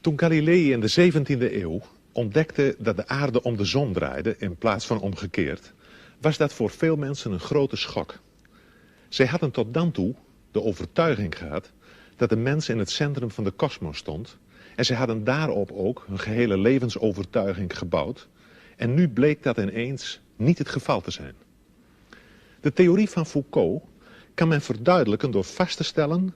Toen Galilei in de 17e eeuw ontdekte dat de aarde om de zon draaide in plaats van omgekeerd, was dat voor veel mensen een grote schok. Zij hadden tot dan toe de overtuiging gehad dat de mens in het centrum van de kosmos stond. En zij hadden daarop ook hun gehele levensovertuiging gebouwd. En nu bleek dat ineens niet het geval te zijn. De theorie van Foucault kan men verduidelijken door vast te stellen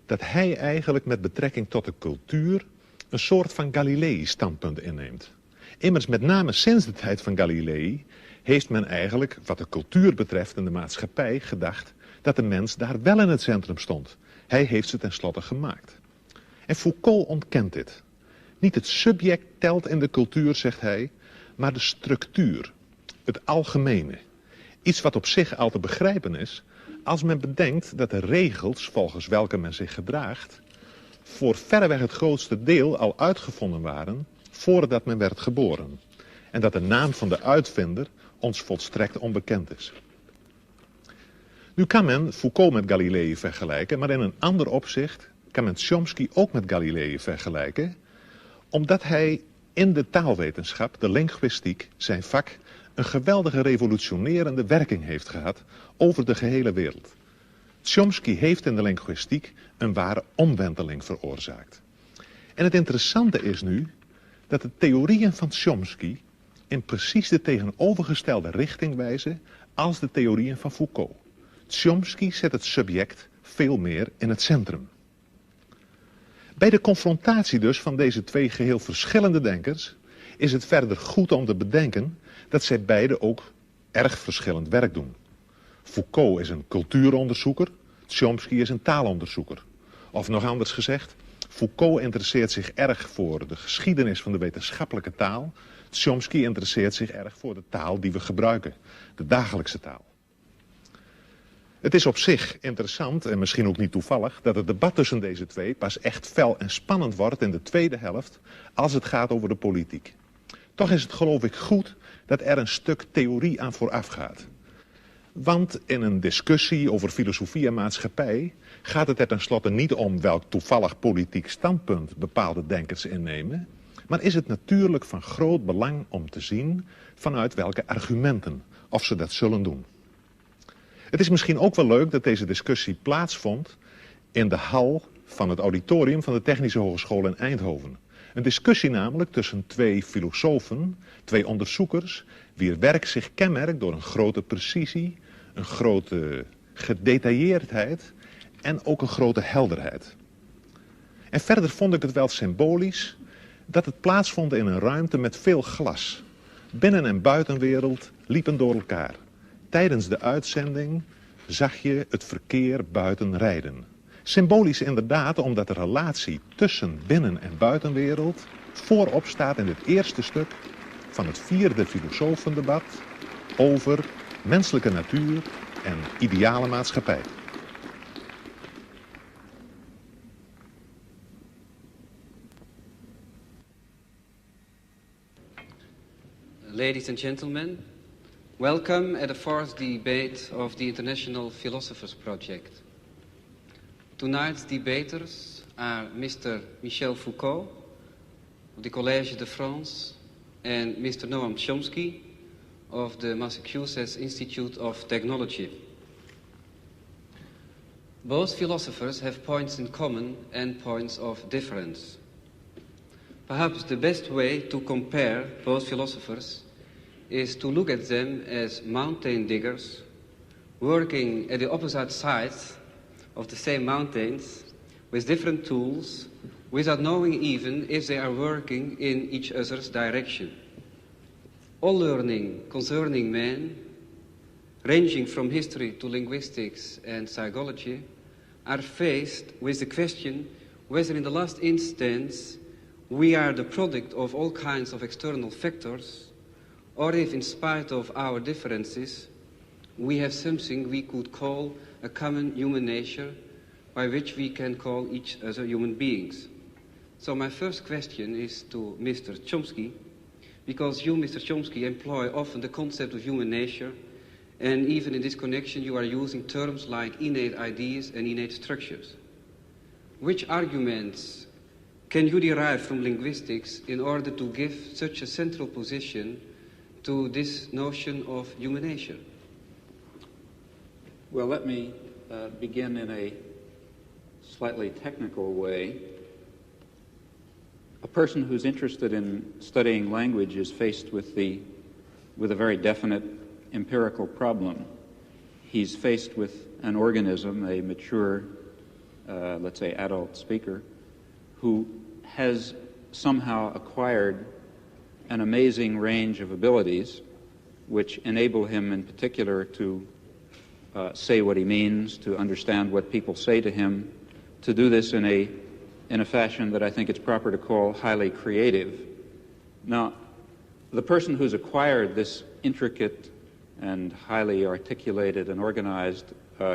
dat hij eigenlijk met betrekking tot de cultuur een soort van Galilei-standpunt inneemt. Immers met name sinds de tijd van Galilei heeft men eigenlijk, wat de cultuur betreft en de maatschappij, gedacht dat de mens daar wel in het centrum stond. Hij heeft ze tenslotte gemaakt. En Foucault ontkent dit. Niet het subject telt in de cultuur, zegt hij, maar de structuur, het algemene. Iets wat op zich al te begrijpen is, als men bedenkt dat de regels volgens welke men zich gedraagt voor verreweg het grootste deel al uitgevonden waren voordat men werd geboren. En dat de naam van de uitvinder ons volstrekt onbekend is. Nu kan men Foucault met Galilei vergelijken, maar in een ander opzicht kan men Tchomsky ook met Galilei vergelijken, omdat hij in de taalwetenschap, de linguïstiek, zijn vak, een geweldige revolutionerende werking heeft gehad over de gehele wereld. Tchomsky heeft in de linguïstiek een ware omwenteling veroorzaakt. En het interessante is nu dat de theorieën van Tchomsky in precies de tegenovergestelde richting wijzen als de theorieën van Foucault. Tchomsky zet het subject veel meer in het centrum. Bij de confrontatie dus van deze twee geheel verschillende denkers is het verder goed om te bedenken dat zij beide ook erg verschillend werk doen. Foucault is een cultuuronderzoeker, Tchomsky is een taalonderzoeker. Of nog anders gezegd, Foucault interesseert zich erg voor de geschiedenis van de wetenschappelijke taal. Tchomsky interesseert zich erg voor de taal die we gebruiken, de dagelijkse taal. Het is op zich interessant, en misschien ook niet toevallig, dat het debat tussen deze twee pas echt fel en spannend wordt in de tweede helft als het gaat over de politiek. Toch is het geloof ik goed dat er een stuk theorie aan vooraf gaat. Want in een discussie over filosofie en maatschappij gaat het er tenslotte niet om welk toevallig politiek standpunt bepaalde denkers innemen, maar is het natuurlijk van groot belang om te zien vanuit welke argumenten, of ze dat zullen doen. Het is misschien ook wel leuk dat deze discussie plaatsvond in de hal van het auditorium van de Technische Hogeschool in Eindhoven. Een discussie namelijk tussen twee filosofen, twee onderzoekers, wier werk zich kenmerkt door een grote precisie, een grote gedetailleerdheid en ook een grote helderheid. En verder vond ik het wel symbolisch dat het plaatsvond in een ruimte met veel glas. Binnen- en buitenwereld liepen door elkaar. Tijdens de uitzending zag je het verkeer buiten rijden. Symbolisch inderdaad omdat de relatie tussen binnen- en buitenwereld voorop staat in het eerste stuk van het 4e filosofendebat over menselijke natuur en ideale maatschappij. Ladies and gentlemen, welcome at the 4th debate of the International Philosophers Project. Tonight's debaters are Mr. Michel Foucault of the Collège de France and Mr. Noam Chomsky of the Massachusetts Institute of Technology. Both philosophers have points in common and points of difference. Perhaps the best way to compare both philosophers is to look at them as mountain diggers working at the opposite sides of the same mountains with different tools without knowing even if they are working in each other's direction. All learning concerning man, ranging from history to linguistics and psychology, are faced with the question whether in the last instance we are the product of all kinds of external factors, or if in spite of our differences we have something we could call a common human nature by which we can call each other human beings. So my first question is to Mr. Chomsky, because you, Mr. Chomsky, employ often the concept of human nature, and even in this connection you are using terms like innate ideas and innate structures. Which arguments can you derive from linguistics in order to give such a central position to this notion of human nature? Well, let me begin in a slightly technical way. A person who's interested in studying language is faced with a very definite empirical problem. He's faced with an organism, a mature, let's say adult speaker, who has somehow acquired an amazing range of abilities which enable him in particular to say what he means, to understand what people say to him, to do this in a fashion that I think it's proper to call highly creative. Now, the person who's acquired this intricate and highly articulated and organized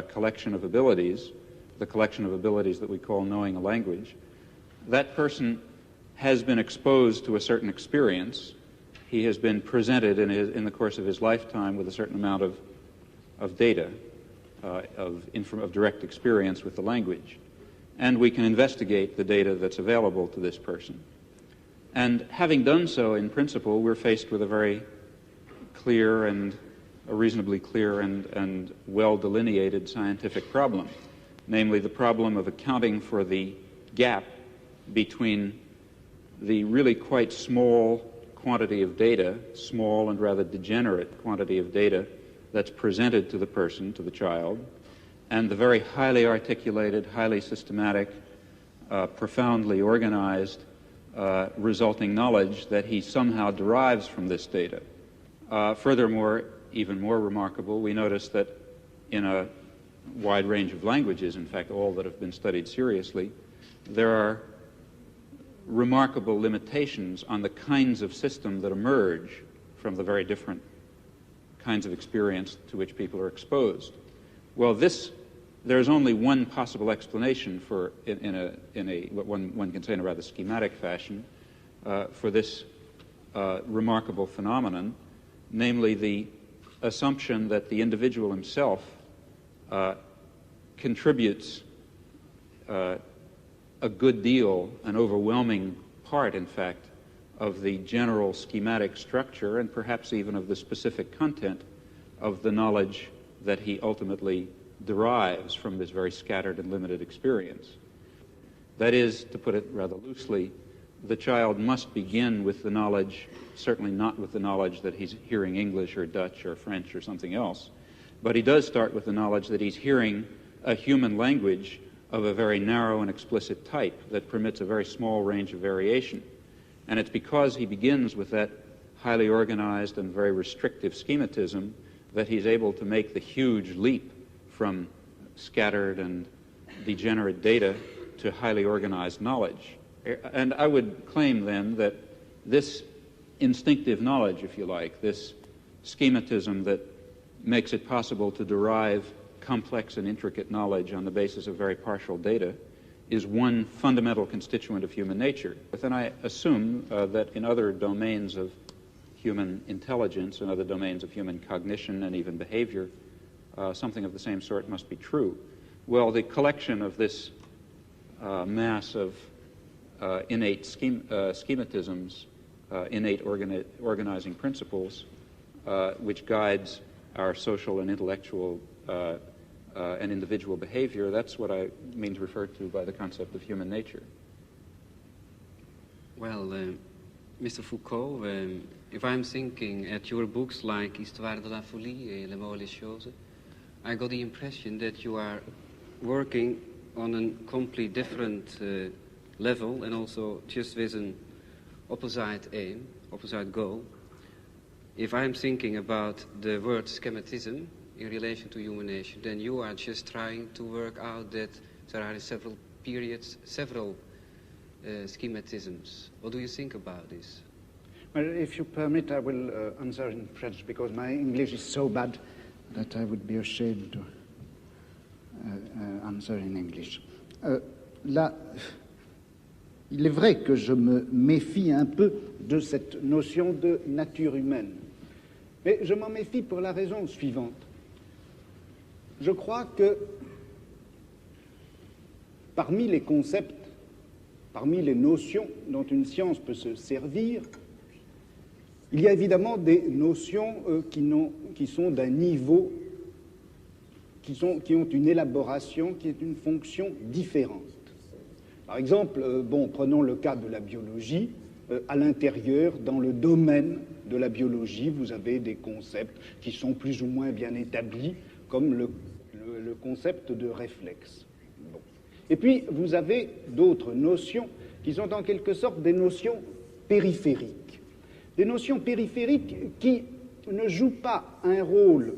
collection of abilities, the collection of abilities that we call knowing a language, that person has been exposed to a certain experience. He has been presented in the course of his lifetime with a certain amount of data, of direct experience with the language. And we can investigate the data that's available to this person. And having done so, in principle, we're faced with a very clear and a reasonably clear and well-delineated scientific problem, namely the problem of accounting for the gap between the really quite small quantity of data, small and rather degenerate quantity of data that's presented to the person, to the child, and the very highly articulated, highly systematic, profoundly organized resulting knowledge that he somehow derives from this data. Furthermore, even more remarkable, we notice that in a wide range of languages, in fact all that have been studied seriously, there are remarkable limitations on the kinds of system that emerge from the very different kinds of experience to which people are exposed. Well, there's only one possible explanation for, what one can say in a rather schematic fashion, for this remarkable phenomenon, namely the assumption that the individual himself contributes a good deal, an overwhelming part, in fact, of the general schematic structure and perhaps even of the specific content of the knowledge that he ultimately derives from this very scattered and limited experience. That is, to put it rather loosely, the child must begin with the knowledge, certainly not with the knowledge that he's hearing English or Dutch or French or something else, but he does start with the knowledge that he's hearing a human language of a very narrow and explicit type that permits a very small range of variation. And it's because he begins with that highly organized and very restrictive schematism that he's able to make the huge leap from scattered and degenerate data to highly organized knowledge. And I would claim then that this instinctive knowledge, if you like, this schematism that makes it possible to derive complex and intricate knowledge on the basis of very partial data, is one fundamental constituent of human nature. But then I assume that in other domains of human intelligence and other domains of human cognition and even behavior, something of the same sort must be true. Well, the collection of this mass of innate schematisms, innate organizing principles, which guides our social and intellectual and individual behavior, that's what I mean to refer to by the concept of human nature. Well, Mr. Foucault, if I'm thinking at your books like Histoire de la folie et Les mots et les choses, I got the impression that you are working on a completely different level and also just with an opposite aim, opposite goal. If I'm thinking about the word schematism in relation to human nature, then you are just trying to work out that there are in several periods, several schematisms. What do you think about this? Well, if you permit, I will answer in French, because my English is so bad that I would be ashamed to answer in English. Là, il est vrai que je me méfie un peu de cette notion de nature humaine. Mais je m'en méfie pour la raison suivante. Je crois que parmi les concepts parmi les notions dont une science peut se servir, il y a évidemment des notions qui sont d'un niveau, qui ont une élaboration, qui est une fonction différente. Par exemple, prenons le cas de la biologie. À l'intérieur, dans le domaine de la biologie, vous avez des concepts qui sont plus ou moins bien établis, comme le concept de réflexe. Bon. Et puis, vous avez d'autres notions qui sont en quelque sorte des notions périphériques. Des notions périphériques qui ne jouent pas un rôle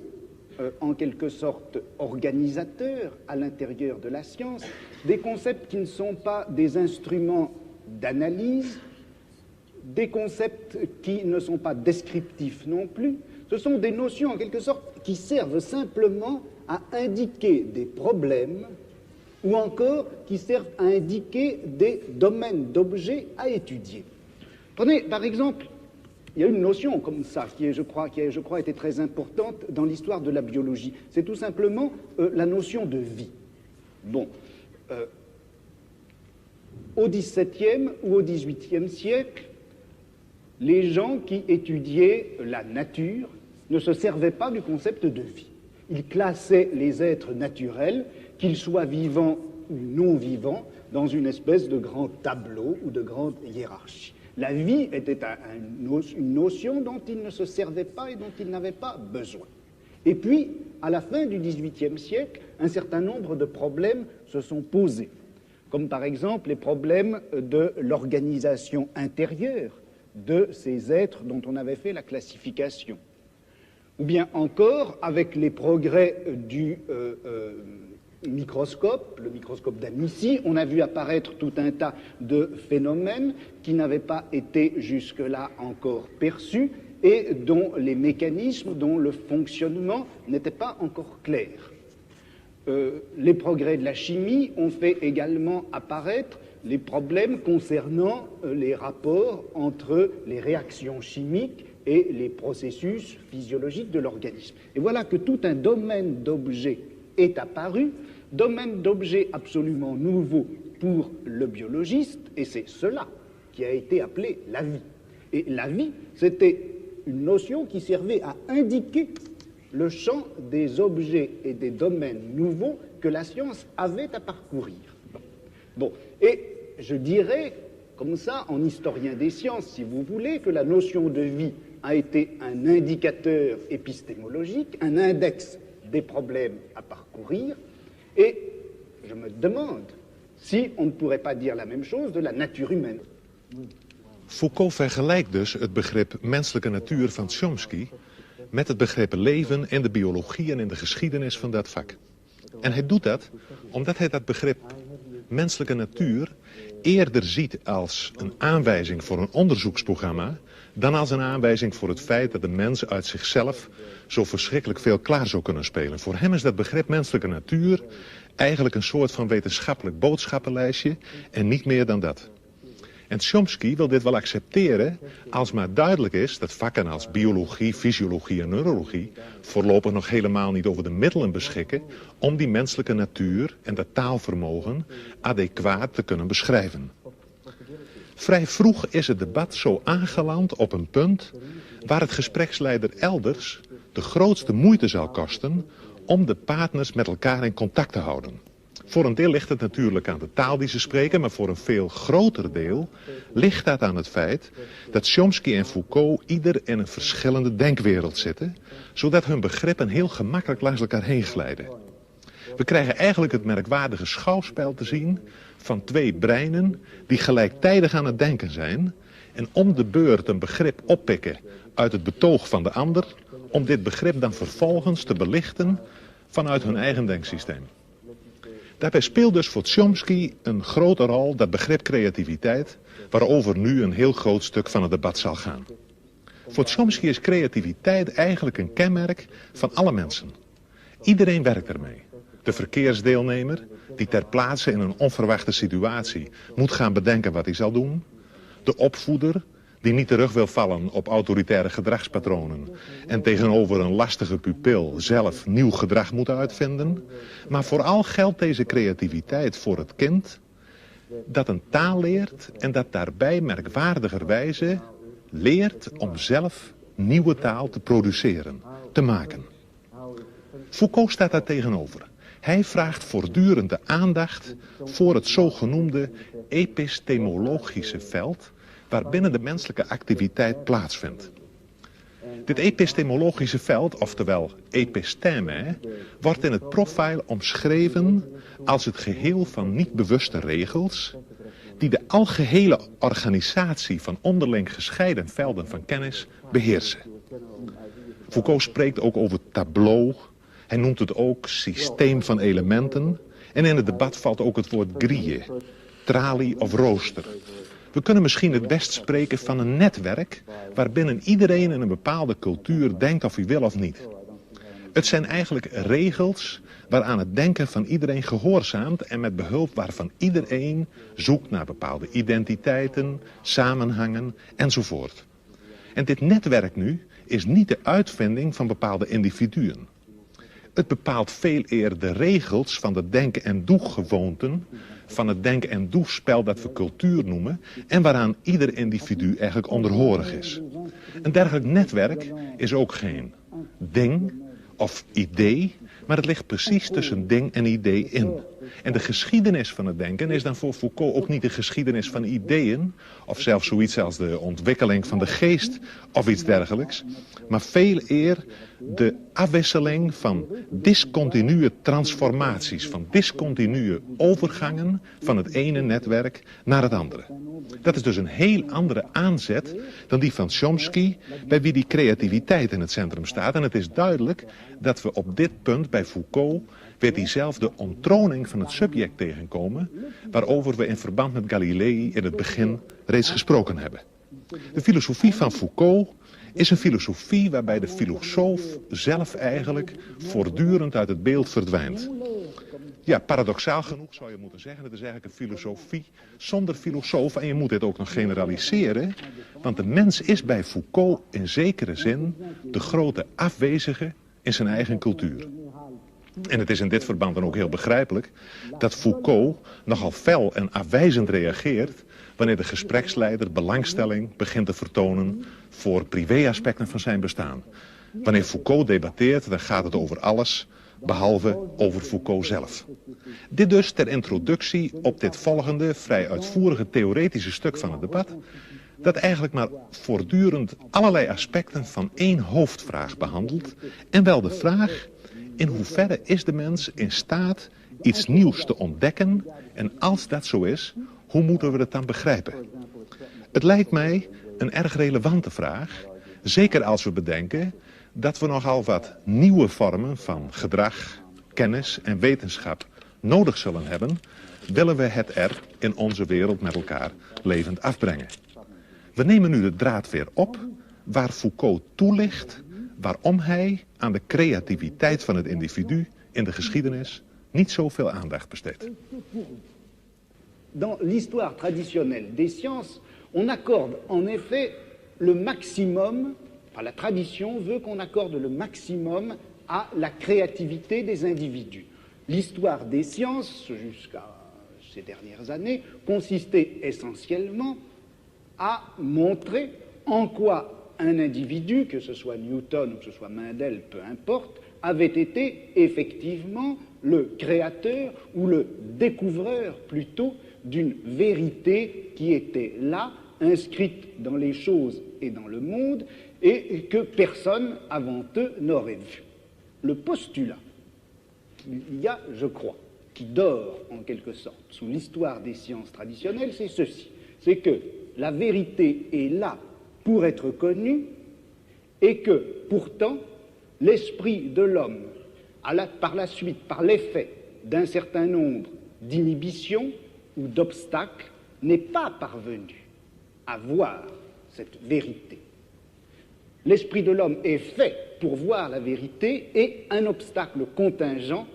en quelque sorte organisateur à l'intérieur de la science, des concepts qui ne sont pas des instruments d'analyse, des concepts qui ne sont pas descriptifs non plus. Ce sont des notions en quelque sorte qui servent simplement à indiquer des problèmes ou encore qui servent à indiquer des domaines d'objets à étudier. Prenez par exemple, il y a une notion comme ça qui, je crois, été très importante dans l'histoire de la biologie. C'est tout simplement la notion de vie. Bon, au XVIIe ou au XVIIIe siècle, les gens qui étudiaient la nature ne se servaient pas du concept de vie. Ils classaient les êtres naturels, qu'ils soient vivants ou non vivants, dans une espèce de grand tableau ou de grande hiérarchie. La vie était une notion dont ils ne se servaient pas et dont ils n'avaient pas besoin. Et puis, à la fin du XVIIIe siècle, un certain nombre de problèmes se sont posés, comme par exemple les problèmes de l'organisation intérieure de ces êtres dont on avait fait la classification. Ou bien encore, avec les progrès du microscope, le microscope d'Amici, on a vu apparaître tout un tas de phénomènes qui n'avaient pas été jusque-là encore perçus et dont les mécanismes, dont le fonctionnement n'était pas encore clair. Les progrès de la chimie ont fait également apparaître les problèmes concernant les rapports entre les réactions chimiques et les processus physiologiques de l'organisme. Et voilà que tout un domaine d'objets est apparu, domaine d'objets absolument nouveau pour le biologiste, et c'est cela qui a été appelé la vie. Et la vie, c'était une notion qui servait à indiquer le champ des objets et des domaines nouveaux que la science avait à parcourir. Bon, et je dirais, comme ça, en historien des sciences, si vous voulez, que la notion de vie a été un indicateur épistémologique, un index des problèmes à parcourir, et je me demande si on ne pourrait pas dire la même chose de la nature humaine. Foucault vergelijkt dus het begrip menselijke natuur van Tchomsky met het begrip leven in de biologie en in de geschiedenis van dat vak. En hij doet dat omdat hij dat begrip menselijke natuur eerder ziet als een aanwijzing voor een onderzoeksprogramma dan als een aanwijzing voor het feit dat de mens uit zichzelf zo verschrikkelijk veel klaar zou kunnen spelen. Voor hem is dat begrip menselijke natuur eigenlijk een soort van wetenschappelijk boodschappenlijstje en niet meer dan dat. En Tchomsky wil dit wel accepteren als maar duidelijk is dat vakken als biologie, fysiologie en neurologie voorlopig nog helemaal niet over de middelen beschikken om die menselijke natuur en dat taalvermogen adequaat te kunnen beschrijven. Vrij vroeg is het debat zo aangeland op een punt waar het gespreksleider elders de grootste moeite zal kosten om de partners met elkaar in contact te houden. Voor een deel ligt het natuurlijk aan de taal die ze spreken, maar voor een veel groter deel ligt dat aan het feit dat Tchomsky en Foucault ieder in een verschillende denkwereld zitten, zodat hun begrippen heel gemakkelijk langs elkaar heen glijden. We krijgen eigenlijk het merkwaardige schouwspel te zien van twee breinen die gelijktijdig aan het denken zijn en om de beurt een begrip oppikken uit het betoog van de ander, om dit begrip dan vervolgens te belichten vanuit hun eigen denksysteem. Daarbij speelt dus voor Tchomsky een grote rol dat begrip creativiteit, waarover nu een heel groot stuk van het debat zal gaan. Voor Tchomsky is creativiteit eigenlijk een kenmerk van alle mensen. Iedereen werkt ermee. De verkeersdeelnemer, die ter plaatse in een onverwachte situatie moet gaan bedenken wat hij zal doen. De opvoeder, die niet terug wil vallen op autoritaire gedragspatronen en tegenover een lastige pupil zelf nieuw gedrag moet uitvinden. Maar vooral geldt deze creativiteit voor het kind dat een taal leert en dat daarbij merkwaardigerwijze leert om zelf nieuwe taal te produceren, te maken. Foucault staat daar tegenover. Hij vraagt voortdurend de aandacht voor het zogenoemde epistemologische veld waarbinnen de menselijke activiteit plaatsvindt. Dit epistemologische veld, oftewel episteme, wordt in het profiel omschreven als het geheel van niet bewuste regels die de algehele organisatie van onderling gescheiden velden van kennis beheersen. Foucault spreekt ook over tableau, hij noemt het ook systeem van elementen en in het debat valt ook het woord grille, tralie of rooster. We kunnen misschien het best spreken van een netwerk waarbinnen iedereen in een bepaalde cultuur denkt of hij wil of niet. Het zijn eigenlijk regels waaraan het denken van iedereen gehoorzaamt en met behulp waarvan iedereen zoekt naar bepaalde identiteiten, samenhangen enzovoort. En dit netwerk nu is niet de uitvinding van bepaalde individuen. Het bepaalt veel eer de regels van de denken- en doegewoonten, van het denken- en doespel dat we cultuur noemen en waaraan ieder individu eigenlijk onderhorig is. Een dergelijk netwerk is ook geen ding of idee, maar het ligt precies tussen ding en idee in. En de geschiedenis van het denken is dan voor Foucault ook niet de geschiedenis van ideeën, of zelfs zoiets als de ontwikkeling van de geest of iets dergelijks, maar veel eer de afwisseling van discontinue transformaties, van discontinue overgangen van het ene netwerk naar het andere. Dat is dus een heel andere aanzet dan die van Tchomsky, bij wie die creativiteit in het centrum staat. En het is duidelijk dat we op dit punt bij Foucault weer diezelfde onttroning van het subject tegenkomen, waarover we in verband met Galilei in het begin reeds gesproken hebben. De filosofie van Foucault is een filosofie waarbij de filosoof zelf eigenlijk voortdurend uit het beeld verdwijnt. Ja, paradoxaal genoeg zou je moeten zeggen, het is eigenlijk een filosofie zonder filosoof. En je moet dit ook nog generaliseren, want de mens is bij Foucault in zekere zin de grote afwezige in zijn eigen cultuur. En het is in dit verband dan ook heel begrijpelijk dat Foucault nogal fel en afwijzend reageert wanneer de gespreksleider belangstelling begint te vertonen voor privéaspecten van zijn bestaan. Wanneer Foucault debatteert, dan gaat het over alles, behalve over Foucault zelf. Dit dus ter introductie op dit volgende, vrij uitvoerige theoretische stuk van het debat, dat eigenlijk maar voortdurend allerlei aspecten van één hoofdvraag behandelt, en wel de vraag: in hoeverre is de mens in staat iets nieuws te ontdekken, en als dat zo is, hoe moeten we het dan begrijpen? Het lijkt mij een erg relevante vraag, zeker als we bedenken dat we nogal wat nieuwe vormen van gedrag, kennis en wetenschap nodig zullen hebben, willen we het er in onze wereld met elkaar levend afbrengen. We nemen nu de draad weer op waar Foucault toelicht waarom hij aan de creativiteit van het individu in de geschiedenis niet zoveel aandacht besteedt. Dans l'histoire traditionnelle des sciences, on accorde en effet le maximum, enfin la tradition veut qu'on accorde le maximum à la créativité des individus. L'histoire des sciences, jusqu'à ces dernières années, consistait essentiellement à montrer en quoi un individu, que ce soit Newton ou que ce soit Mendel, peu importe, avait été effectivement le créateur ou le découvreur plutôt d'une vérité qui était là, inscrite dans les choses et dans le monde, et que personne avant eux n'aurait vu. Le postulat, il y a, je crois, qui dort en quelque sorte sous l'histoire des sciences traditionnelles, c'est ceci, c'est que la vérité est là pour être connue et que pourtant l'esprit de l'homme, par la suite, par l'effet d'un certain nombre d'inhibitions ou d'obstacles, n'est pas parvenu à voir cette vérité. L'esprit de l'homme est fait pour voir la vérité et un obstacle contingent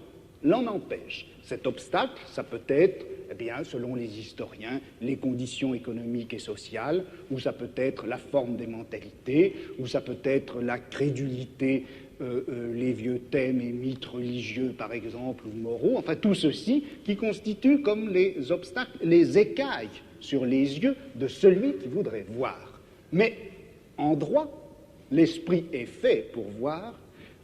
l'en empêche. Cet obstacle, ça peut être, eh bien, selon les historiens, les conditions économiques et sociales, ou ça peut être la forme des mentalités, ou ça peut être la crédulité les vieux thèmes et mythes religieux, par exemple, ou moraux, enfin tout ceci qui constitue comme les obstacles, les écailles sur les yeux de celui qui voudrait voir. Mais en droit, l'esprit est fait pour voir,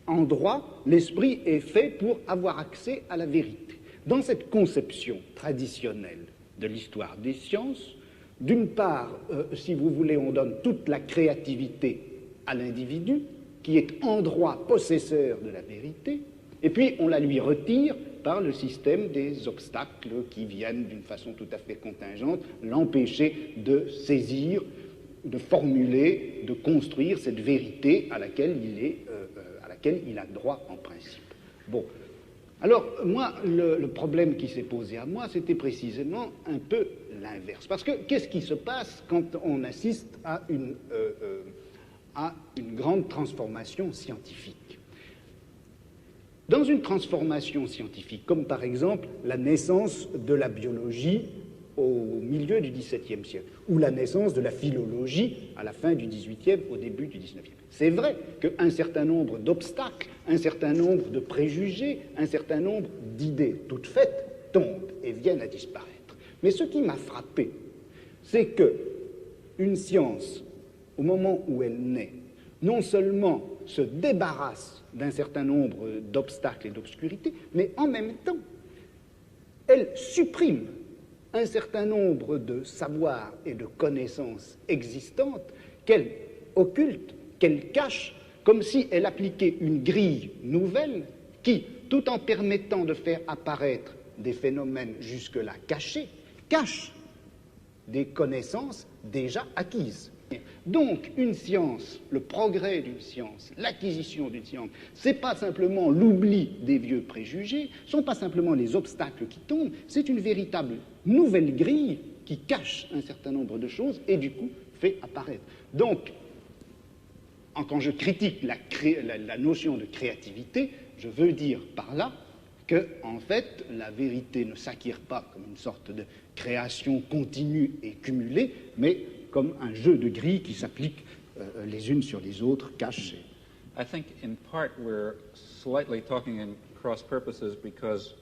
en droit, l'esprit est fait pour avoir accès à la vérité. Dans cette conception traditionnelle de l'histoire des sciences, d'une part, si vous voulez, on donne toute la créativité à l'individu, qui est en droit possesseur de la vérité, et puis on la lui retire par le système des obstacles qui viennent d'une façon tout à fait contingente l'empêcher de saisir, de formuler, de construire cette vérité à laquelle il a droit en principe. Bon. Alors, moi, le problème qui s'est posé à moi, c'était précisément un peu l'inverse. Parce que qu'est-ce qui se passe quand on assiste à une grande transformation scientifique? Dans une transformation scientifique, comme par exemple la naissance de la biologie au milieu du XVIIe siècle, ou la naissance de la philologie à la fin du XVIIIe, au début du XIXe. C'est vrai qu'un certain nombre d'obstacles, un certain nombre de préjugés, un certain nombre d'idées toutes faites tombent et viennent à disparaître. Mais ce qui m'a frappé, c'est que une science, au moment où elle naît, non seulement se débarrasse d'un certain nombre d'obstacles et d'obscurités, mais en même temps, elle supprime un certain nombre de savoirs et de connaissances existantes qu'elle occulte, qu'elle cache, comme si elle appliquait une grille nouvelle qui, tout en permettant de faire apparaître des phénomènes jusque-là cachés, cache des connaissances déjà acquises. Donc, une science, le progrès d'une science, l'acquisition d'une science, c'est pas simplement l'oubli des vieux préjugés, ce sont pas simplement les obstacles qui tombent, c'est une véritable nouvelle grille qui cache un certain nombre de choses et du coup fait apparaître. Donc, quand je critique la notion de créativité, je veux dire par là que, en fait, la vérité ne s'acquiert pas comme une sorte de création continue et cumulée, mais comme un jeu de grilles qui s'appliquent les unes sur les autres, cachées. I think in part we're slightly talking in cross purposes because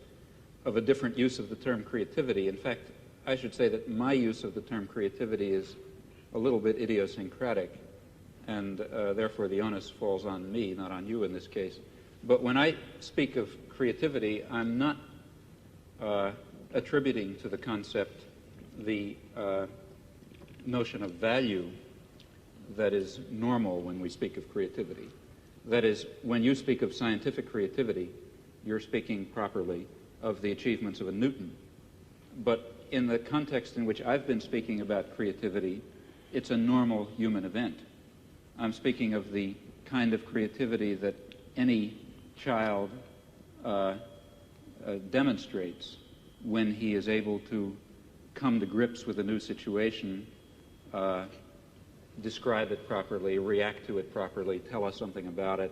of a different use of the term creativity. In fact, I should say that my use of the term creativity is a little bit idiosyncratic, and therefore the onus falls on me, not on you in this case. But when I speak of creativity, I'm not attributing to the concept the notion of value that is normal when we speak of creativity. That is, when you speak of scientific creativity, you're speaking properly of the achievements of a Newton. But in the context in which I've been speaking about creativity, it's a normal human event. I'm speaking of the kind of creativity that any child demonstrates when he is able to come to grips with a new situation, describe it properly, react to it properly, tell us something about it,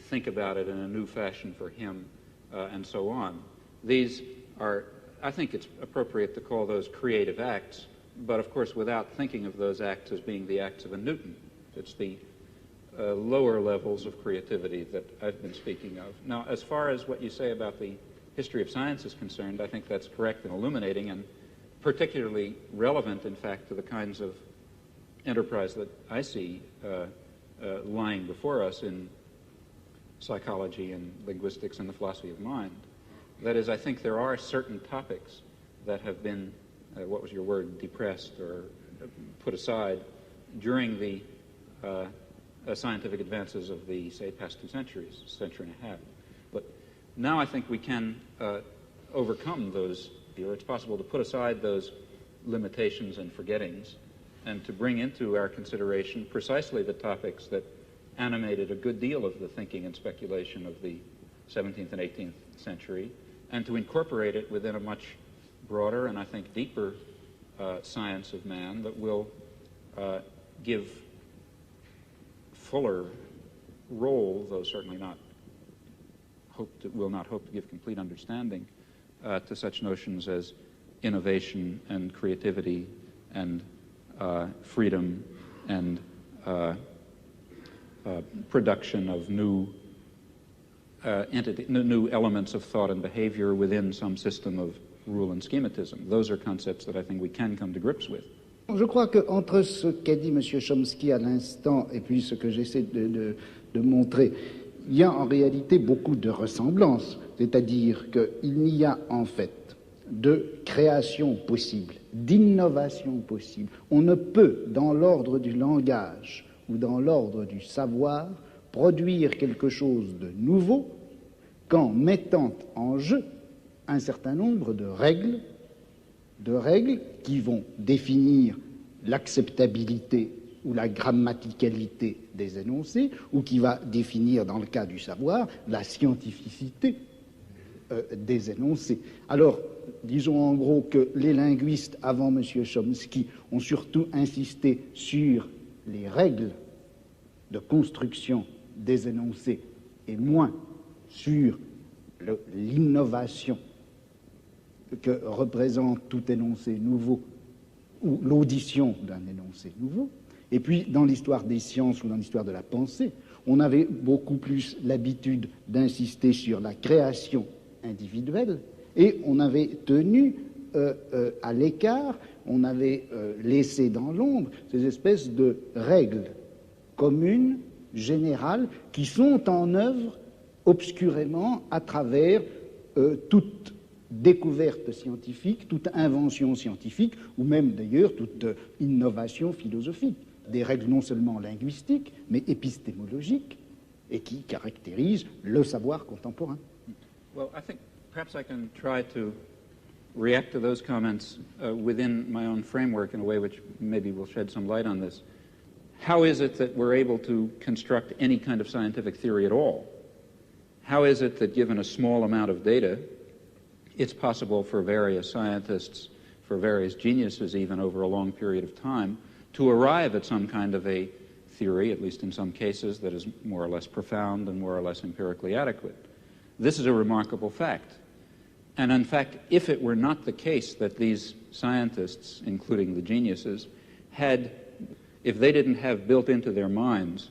think about it in a new fashion for him, and so on. These are, I think it's appropriate to call those creative acts, but of course without thinking of those acts as being the acts of a Newton. It's the lower levels of creativity that I've been speaking of. Now, as far as what you say about the history of science is concerned, I think that's correct and illuminating, and particularly relevant, in fact, to the kinds of enterprise that I see lying before us in psychology and linguistics and the philosophy of mind. That is, I think there are certain topics that have been, what was your word, depressed or put aside during the scientific advances of the, say, past 2 centuries, century and a half. But now I think we can overcome those, or it's possible to put aside those limitations and forgettings and to bring into our consideration precisely the topics that animated a good deal of the thinking and speculation of the 17th and 18th century, and to incorporate it within a much broader and I think deeper science of man that will give fuller role, though certainly not will not hope to give complete understanding to such notions as innovation and creativity and freedom and production of new new elements of thought and behavior within some system of rule and schematism. Those are concepts that I think we can come to grips with. Je crois qu'entre ce qu'a dit M. Tchomsky à l'instant et puis ce que j'essaie de montrer, il y a en réalité beaucoup de ressemblances. C'est-à-dire qu'il n'y a en fait de création possible, d'innovation possible. On ne peut, dans l'ordre du langage ou dans l'ordre du savoir, produire quelque chose de nouveau qu'en mettant en jeu un certain nombre de règles qui vont définir l'acceptabilité ou la grammaticalité des énoncés, ou qui va définir, dans le cas du savoir, la scientificité des énoncés. Alors, disons en gros que les linguistes, avant M. Chomsky, ont surtout insisté sur les règles de construction des énoncés et moins sur l'innovation que représente tout énoncé nouveau ou l'audition d'un énoncé nouveau. Et puis, dans l'histoire des sciences ou dans l'histoire de la pensée, on avait beaucoup plus l'habitude d'insister sur la création individuelle et on avait tenu à l'écart, on avait laissé dans l'ombre ces espèces de règles communes, générales, qui sont en œuvre obscurément à travers toute découverte scientifique, toute invention scientifique, ou même d'ailleurs toute innovation philosophique. Des règles non seulement linguistiques, mais épistémologiques, et qui caractérisent le savoir contemporain. Well, I think perhaps I can try to react to those comments within my own framework in a way which maybe will shed some light on this. How is it that we're able to construct any kind of scientific theory at all? How is it that given a small amount of data, it's possible for various scientists, for various geniuses even over a long period of time, to arrive at some kind of a theory, at least in some cases, that is more or less profound and more or less empirically adequate? This is a remarkable fact. And in fact, if it were not the case that these scientists, including the geniuses, if they didn't have built into their minds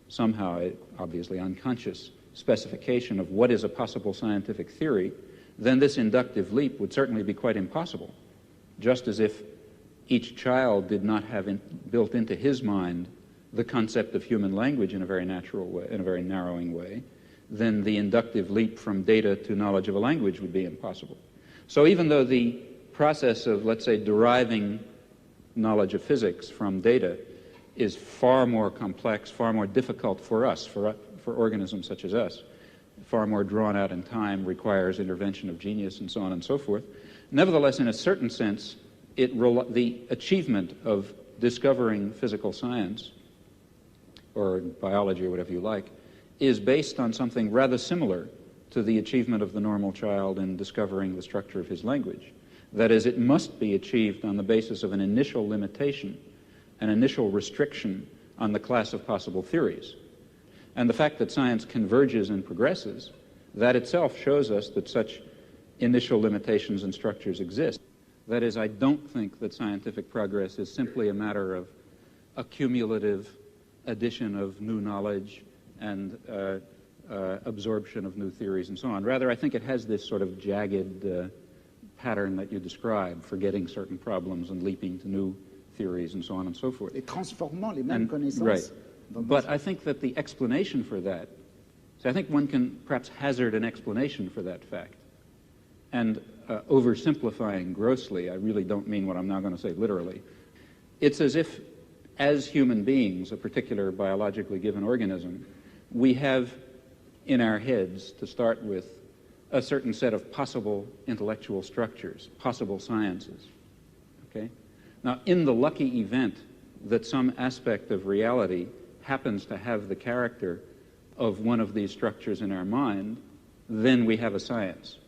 somehow, obviously unconscious, specification of what is a possible scientific theory, then this inductive leap would certainly be quite impossible. Just as if each child did not have built into his mind the concept of human language in a very natural way, in a very narrowing way, then the inductive leap from data to knowledge of a language would be impossible. So even though the process of, let's say, deriving knowledge of physics from data is far more complex, far more difficult for us, for organisms such as us, far more drawn out in time, requires intervention of genius and so on and so forth. Nevertheless, in a certain sense, the achievement of discovering physical science, or biology or whatever you like, is based on something rather similar to the achievement of the normal child in discovering the structure of his language. That is, it must be achieved on the basis of an initial limitation, an initial restriction on the class of possible theories. And the fact that science converges and progresses, that itself shows us that such initial limitations and structures exist. That is, I don't think that scientific progress is simply a matter of a cumulative addition of new knowledge and absorption of new theories and so on. Rather, I think it has this sort of jagged pattern that you describe, forgetting certain problems and leaping to new theories and so on and so forth. Et transformant les mêmes connaissances. Right. But I think that the explanation for that, so I think one can perhaps hazard an explanation for that fact. And oversimplifying grossly, I really don't mean what I'm now going to say literally. It's as if, as human beings, a particular biologically given organism, we have in our heads, to start with, a certain set of possible intellectual structures, possible sciences. Okay? Now, in the lucky event that some aspect of reality happens to have the character of one of these structures in our mind, then we have a science.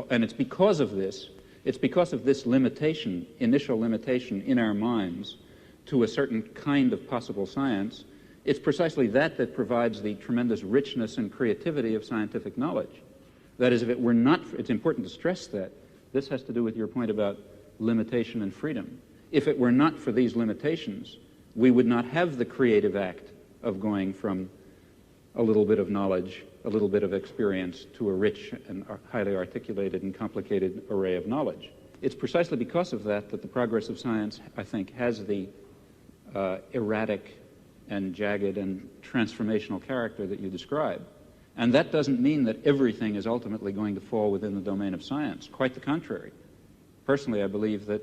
And it's because of this limitation, initial limitation in our minds to a certain kind of possible science, it's precisely that provides the tremendous richness and creativity of scientific knowledge. That is, if it were not, it's important to stress that, this has to do with your point about limitation and freedom. If it were not for these limitations, we would not have the creative act of going from a little bit of knowledge, a little bit of experience, to a rich and highly articulated and complicated array of knowledge. It's precisely because of that that the progress of science, I think, has the erratic and jagged and transformational character that you describe. And that doesn't mean that everything is ultimately going to fall within the domain of science. Quite the contrary. Personally, I believe that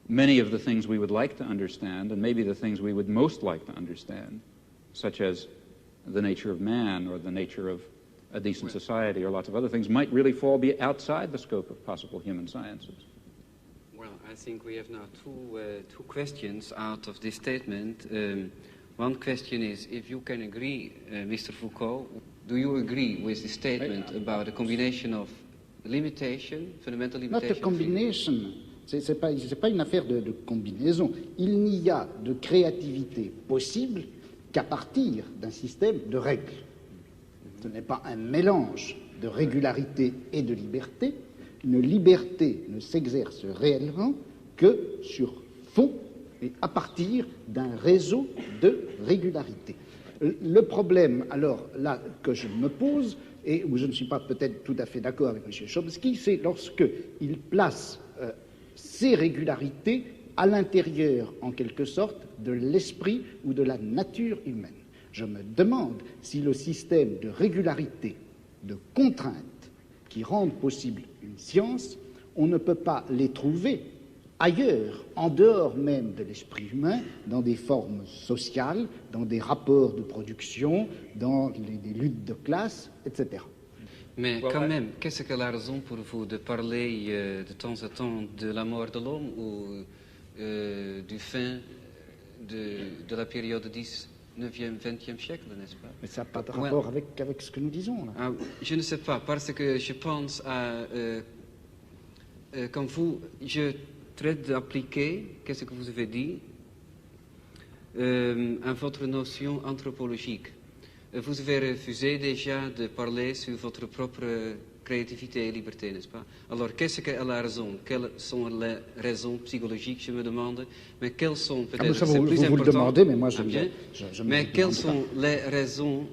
many of the things we would like to understand, and maybe the things we would most like to understand, such as the nature of man or the nature of a decent society or lots of other things, might really fall outside the scope of possible human sciences. Well, I think we have now two questions out of this statement. One question is, if you can agree, Mr. Foucault, do you agree with the statement about a combination of limitation, fundamental limitation? Not a combination. C'est pas une affaire de combinaison. Il n'y a de créativité possible qu'à partir d'un système de règles. Ce n'est pas un mélange de régularité et de liberté. Une liberté ne s'exerce réellement que sur fond et à partir d'un réseau de régularité. Le problème, alors là, que je me pose, et où je ne suis pas peut-être tout à fait d'accord avec M. Tchomsky, c'est lorsqu'il place ces régularités à l'intérieur, en quelque sorte, de l'esprit ou de la nature humaine. Je me demande si le système de régularité, de contraintes qui rendent possible une science, on ne peut pas les trouver ailleurs, en dehors même de l'esprit humain, dans des formes sociales, dans des rapports de production, dans des luttes de classe, etc. Mais quand même, qu'est-ce que la raison pour vous de parler de temps en temps de la mort de l'homme ou du fin de la période 19e, 20e siècle, n'est-ce pas? Mais ça n'a pas de rapport avec ce que nous disons, là. Ah, je ne sais pas, parce que je pense à... quand je traite d'appliquer, qu'est-ce que vous avez dit, à votre notion anthropologique. Vous avez refusé déjà de parler sur votre propre créativité et liberté, n'est-ce pas? Alors, qu'est-ce qu'elle a raison? Quelles sont les raisons psychologiques, je me demande? Mais quelles sont peut-être... ça, vous le demandez, mais moi, je mais quelles sont les raisons,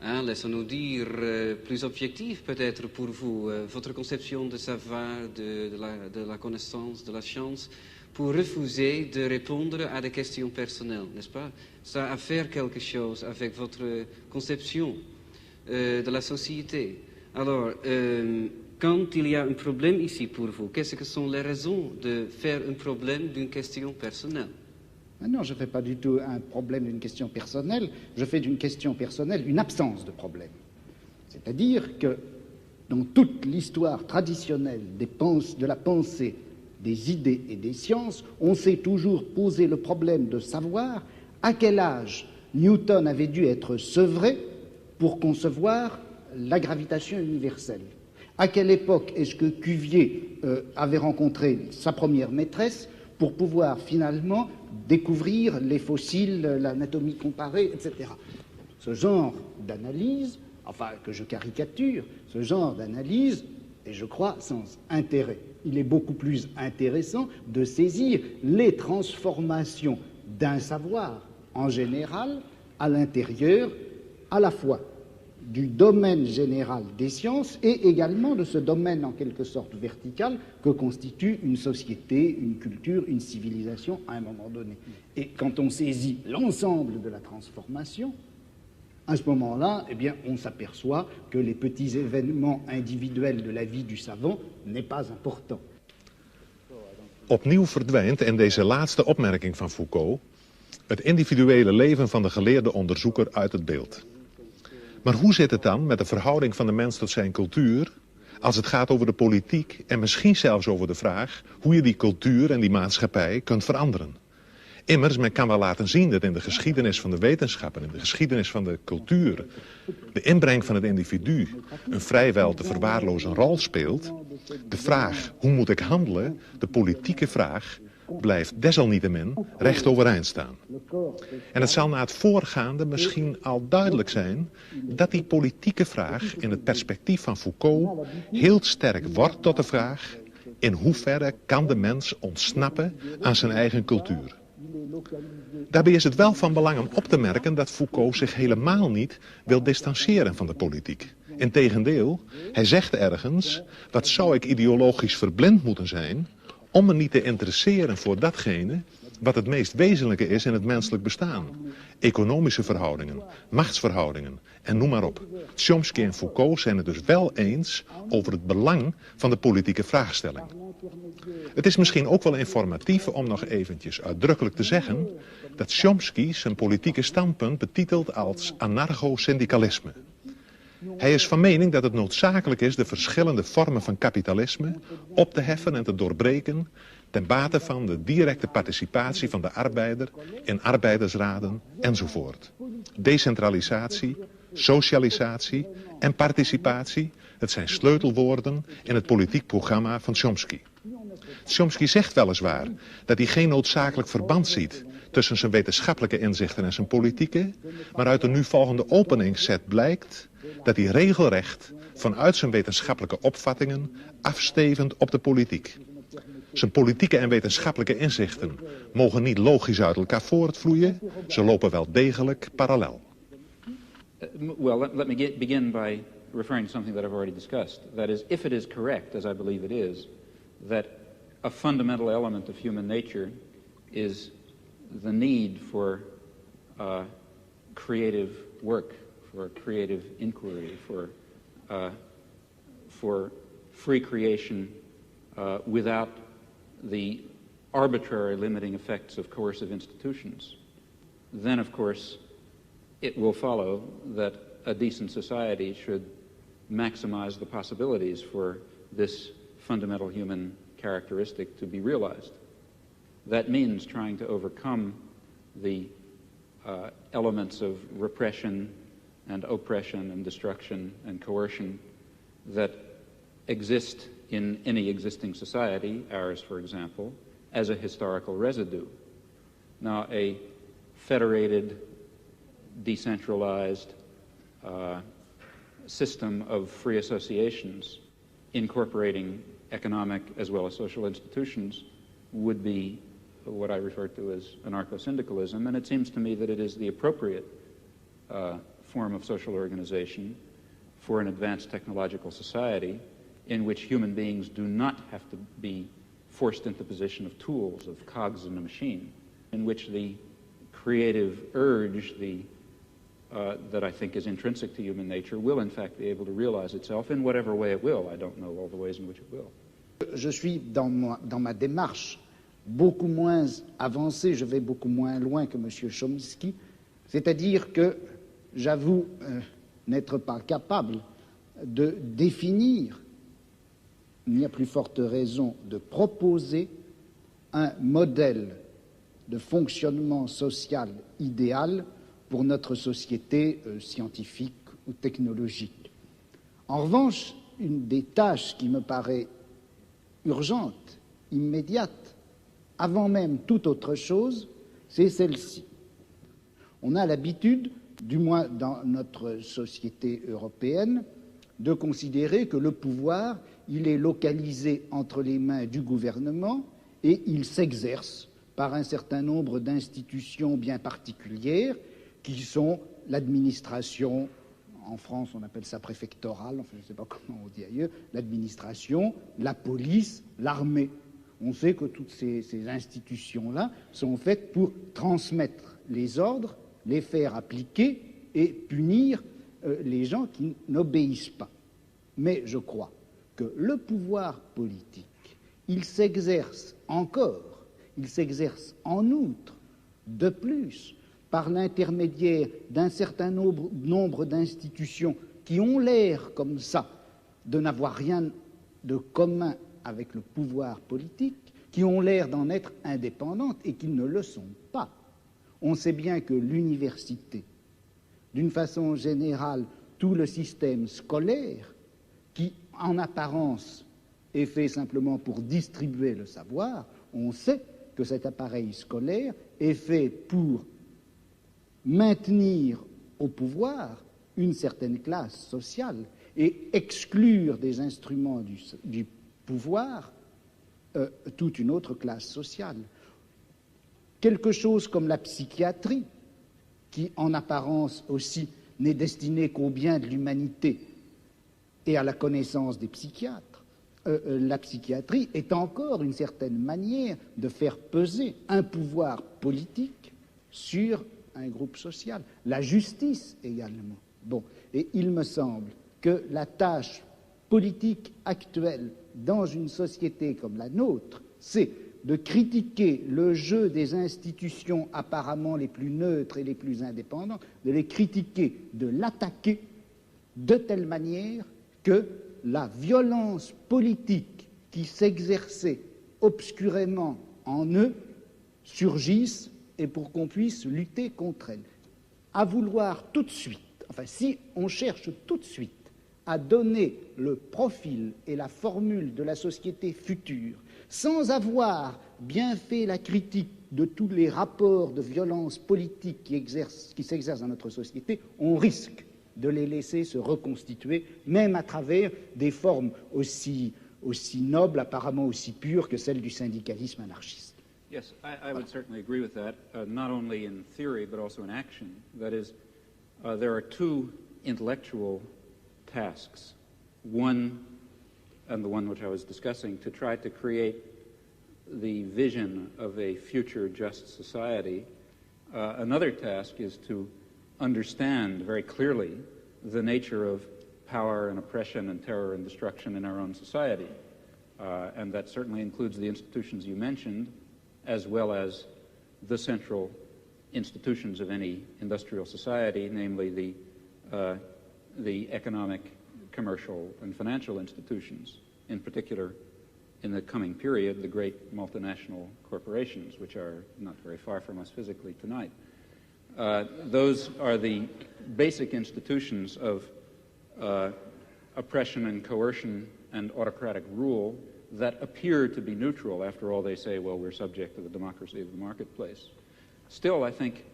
laissons-nous dire, plus objectives peut-être pour vous, votre conception de savoir, de la connaissance, de la science, pour refuser de répondre à des questions personnelles, n'est-ce pas? Ça a à faire quelque chose avec votre conception de la société. Alors, quand il y a un problème ici pour vous, qu'est-ce que sont les raisons de faire un problème d'une question personnelle? Non, je ne fais pas du tout un problème d'une question personnelle, je fais d'une question personnelle une absence de problème. C'est-à-dire que dans toute l'histoire traditionnelle de la pensée, des idées et des sciences, on s'est toujours posé le problème de savoir à quel âge Newton avait dû être sevré pour concevoir la gravitation universelle. À quelle époque est-ce que Cuvier avait rencontré sa première maîtresse pour pouvoir finalement découvrir les fossiles, l'anatomie comparée, etc. Ce genre d'analyse, enfin que je caricature, ce genre d'analyse est, je crois, sans intérêt. Il est beaucoup plus intéressant de saisir les transformations d'un savoir en général à l'intérieur à la fois du domaine général des sciences et également de ce domaine en quelque sorte vertical que constitue une société, une culture, une civilisation à un moment donné. Et quand on saisit l'ensemble de la transformation, à ce moment-là, eh bien, on s'aperçoit que les petits événements individuels de la vie du savant n'est pas important. Opnieuw verdwijnt in deze laatste opmerking van Foucault het individuele leven van de geleerde onderzoeker uit het beeld. Maar hoe zit het dan met de verhouding van de mens tot zijn cultuur als het gaat over de politiek en misschien zelfs over de vraag hoe je die cultuur en die maatschappij kunt veranderen? Immers, men kan wel laten zien dat in de geschiedenis van de wetenschap en in de geschiedenis van de cultuur de inbreng van het individu een vrijwel te verwaarlozen rol speelt. De vraag, hoe moet ik handelen, de politieke vraag, blijft desalniettemin recht overeind staan. En het zal na het voorgaande misschien al duidelijk zijn dat die politieke vraag in het perspectief van Foucault heel sterk wordt tot de vraag: in hoeverre kan de mens ontsnappen aan zijn eigen cultuur? Daarbij is het wel van belang om op te merken dat Foucault zich helemaal niet wil distancieren van de politiek. Integendeel, hij zegt ergens: wat zou ik ideologisch verblind moeten zijn om me niet te interesseren voor datgene wat het meest wezenlijke is in het menselijk bestaan. Economische verhoudingen, machtsverhoudingen en noem maar op. Tchomsky en Foucault zijn het dus wel eens over het belang van de politieke vraagstelling. Het is misschien ook wel informatief om nog eventjes uitdrukkelijk te zeggen dat Tchomsky zijn politieke standpunt betitelt als anarcho-syndicalisme. Hij is van mening dat het noodzakelijk is de verschillende vormen van kapitalisme op te heffen en te doorbreken ten bate van de directe participatie van de arbeider in arbeidersraden enzovoort. Decentralisatie, socialisatie en participatie, het zijn sleutelwoorden in het politiek programma van Tchomsky. Tchomsky zegt weliswaar dat hij geen noodzakelijk verband ziet tussen zijn wetenschappelijke inzichten en zijn politieke, maar uit de nu volgende openingsset blijkt dat hij regelrecht vanuit zijn wetenschappelijke opvattingen afstevend op de politiek. Zijn politieke en wetenschappelijke inzichten mogen niet logisch uit elkaar voortvloeien, ze lopen wel degelijk parallel. Well, let me begin by referring to something that I've already discussed. That is, if it is correct, as I believe it is, that a fundamental element of human nature is the need for creative work, for creative inquiry, for free creation without the arbitrary limiting effects of coercive institutions, then of course it will follow that a decent society should maximize the possibilities for this fundamental human characteristic to be realized. That means trying to overcome the elements of repression and oppression and destruction and coercion that exist in any existing society, ours for example, as a historical residue. Now, a federated, decentralized system of free associations incorporating economic as well as social institutions would be what I refer to as anarcho-syndicalism, and it seems to me that it is the appropriate form of social organization for an advanced technological society in which human beings do not have to be forced into the position of tools, of cogs in a machine, in which the creative urge, that I think is intrinsic to human nature, will in fact be able to realize itself in whatever way it will. I don't know all the ways in which it will. Je suis dans ma démarche beaucoup moins avancée, je vais beaucoup moins loin que M. Tchomsky, c'est-à-dire que j'avoue n'être pas capable de définir, il n'y a plus forte raison de proposer un modèle de fonctionnement social idéal pour notre société scientifique ou technologique. En revanche, une des tâches qui me paraît urgente, immédiate, avant même toute autre chose, c'est celle-ci. On a l'habitude, du moins dans notre société européenne, de considérer que le pouvoir, il est localisé entre les mains du gouvernement et il s'exerce par un certain nombre d'institutions bien particulières qui sont l'administration, en France on appelle ça préfectorale, enfin je ne sais pas comment on dit ailleurs, l'administration, la police, l'armée. On sait que toutes ces institutions-là sont faites pour transmettre les ordres, les faire appliquer et punir les gens qui n'obéissent pas. Mais je crois que le pouvoir politique, il s'exerce encore, il s'exerce en outre, de plus, par l'intermédiaire d'un certain nombre d'institutions qui ont l'air comme ça de n'avoir rien de commun avec le pouvoir politique, qui ont l'air d'en être indépendantes et qui ne le sont pas. On sait bien que l'université, d'une façon générale, tout le système scolaire, qui en apparence est fait simplement pour distribuer le savoir, on sait que cet appareil scolaire est fait pour maintenir au pouvoir une certaine classe sociale et exclure des instruments du pouvoir toute une autre classe sociale. quelque chose comme la psychiatrie, qui en apparence aussi n'est destinée qu'au bien de l'humanité et à la connaissance des psychiatres, la psychiatrie est encore une certaine manière de faire peser un pouvoir politique sur un groupe social. La justice également. Bon, et il me semble que la tâche politique actuelle dans une société comme la nôtre, c'est de critiquer le jeu des institutions apparemment les plus neutres et les plus indépendantes, de les critiquer, de l'attaquer de telle manière que la violence politique qui s'exerçait obscurément en eux surgisse et pour qu'on puisse lutter contre elle. À vouloir tout de suite, enfin si on cherche tout de suite à donner le profil et la formule de la société future sans avoir bien fait la critique de tous les rapports de violence politique qui s'exercent dans notre société, on risque de les laisser se reconstituer, même à travers des formes aussi nobles, apparemment aussi pures que celles du syndicalisme anarchiste. Yes, I would certainly agree with that, not only in theory but also in action. That is, there are two intellectual tasks. One, and the one which I was discussing, to try to create the vision of a future just society. Another task is to understand very clearly the nature of power and oppression and terror and destruction in our own society. And that certainly includes the institutions you mentioned, as well as the central institutions of any industrial society, namely the economic, commercial, and financial institutions, in particular, in the coming period, the great multinational corporations, which are not very far from us physically tonight. Those are the basic institutions of oppression and coercion and autocratic rule that appear to be neutral. After all, they say, well, we're subject to the democracy of the marketplace. Still, I think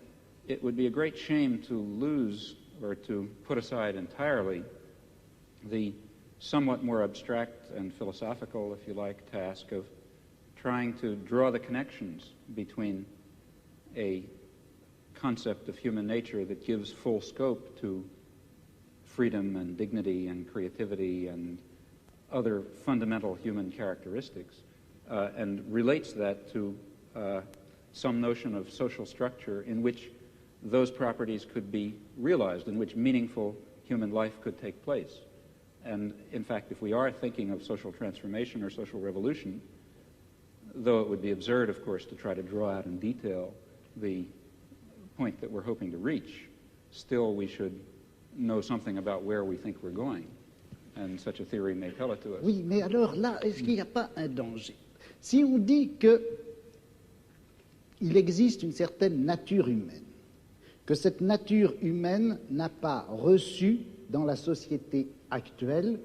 it would be a great shame to lose or to put aside entirely the somewhat more abstract and philosophical, if you like, task of trying to draw the connections between a concept of human nature that gives full scope to freedom and dignity and creativity and other fundamental human characteristics, and relates that to some notion of social structure in which those properties could be realized, in which meaningful human life could take place. And in fact, if we are thinking of social transformation or social revolution, though it would be absurd, of course, to try to draw out in detail the point that we're hoping to reach, still we should know something about where we think we're going. And such a theory may tell it to us. Oui, mais alors là, est-ce qu'il n'y a pas un danger? Si on dit qu'il existe une certaine nature humaine, que cette nature humaine n'a pas reçu dans la société actuelle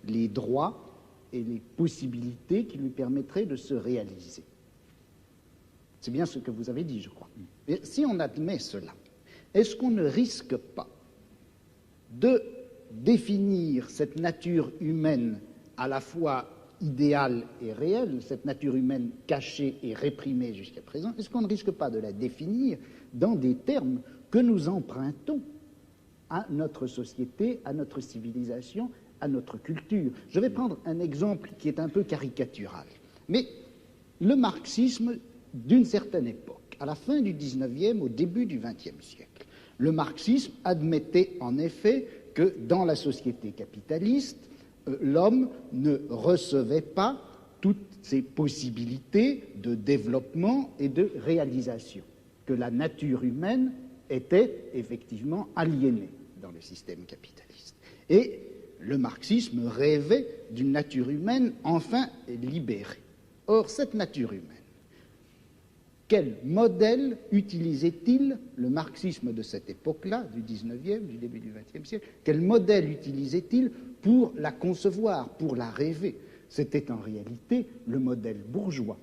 les droits et les possibilités qui lui permettraient de se réaliser. C'est bien ce que vous avez dit, je crois. Et si on admet cela, est-ce qu'on ne risque pas de définir cette nature humaine à la fois idéale et réelle, cette nature humaine cachée et réprimée jusqu'à présent, est-ce qu'on ne risque pas de la définir dans des termes que nous empruntons à notre société, à notre civilisation, à notre culture? Je vais prendre un exemple qui est un peu caricatural, mais le marxisme d'une certaine époque, à la fin du 19e, au début du 20e siècle, le marxisme admettait en effet que dans la société capitaliste, l'homme ne recevait pas toutes ses possibilités de développement et de réalisation, que la nature humaine était effectivement aliénée dans le système capitaliste. Et le marxisme rêvait d'une nature humaine enfin libérée. Or, cette nature humaine, quel modèle utilisait-il le marxisme de cette époque-là, du 19e, du début du 20e siècle, quel modèle utilisait-il pour la concevoir, pour la rêver? C'était en réalité le modèle bourgeois.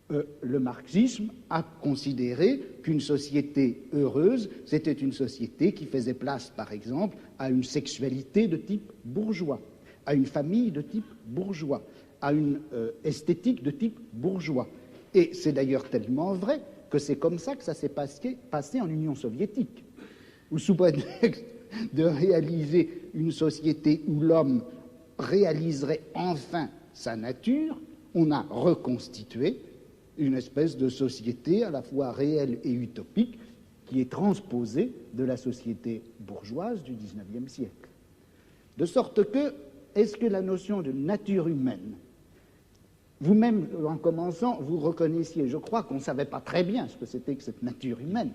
Le marxisme a considéré qu'une société heureuse, c'était une société qui faisait place, par exemple, à une sexualité de type bourgeois, à une famille de type bourgeois, à une esthétique de type bourgeois. Et c'est d'ailleurs tellement vrai que c'est comme ça que ça s'est passé en Union soviétique, où sous prétexte de réaliser une société où l'homme réaliserait enfin sa nature, on a reconstitué une espèce de société à la fois réelle et utopique qui est transposée de la société bourgeoise du XIXe siècle. De sorte que, est-ce que la notion de nature humaine, vous-même, en commençant, vous reconnaissiez, je crois qu'on ne savait pas très bien ce que c'était que cette nature humaine.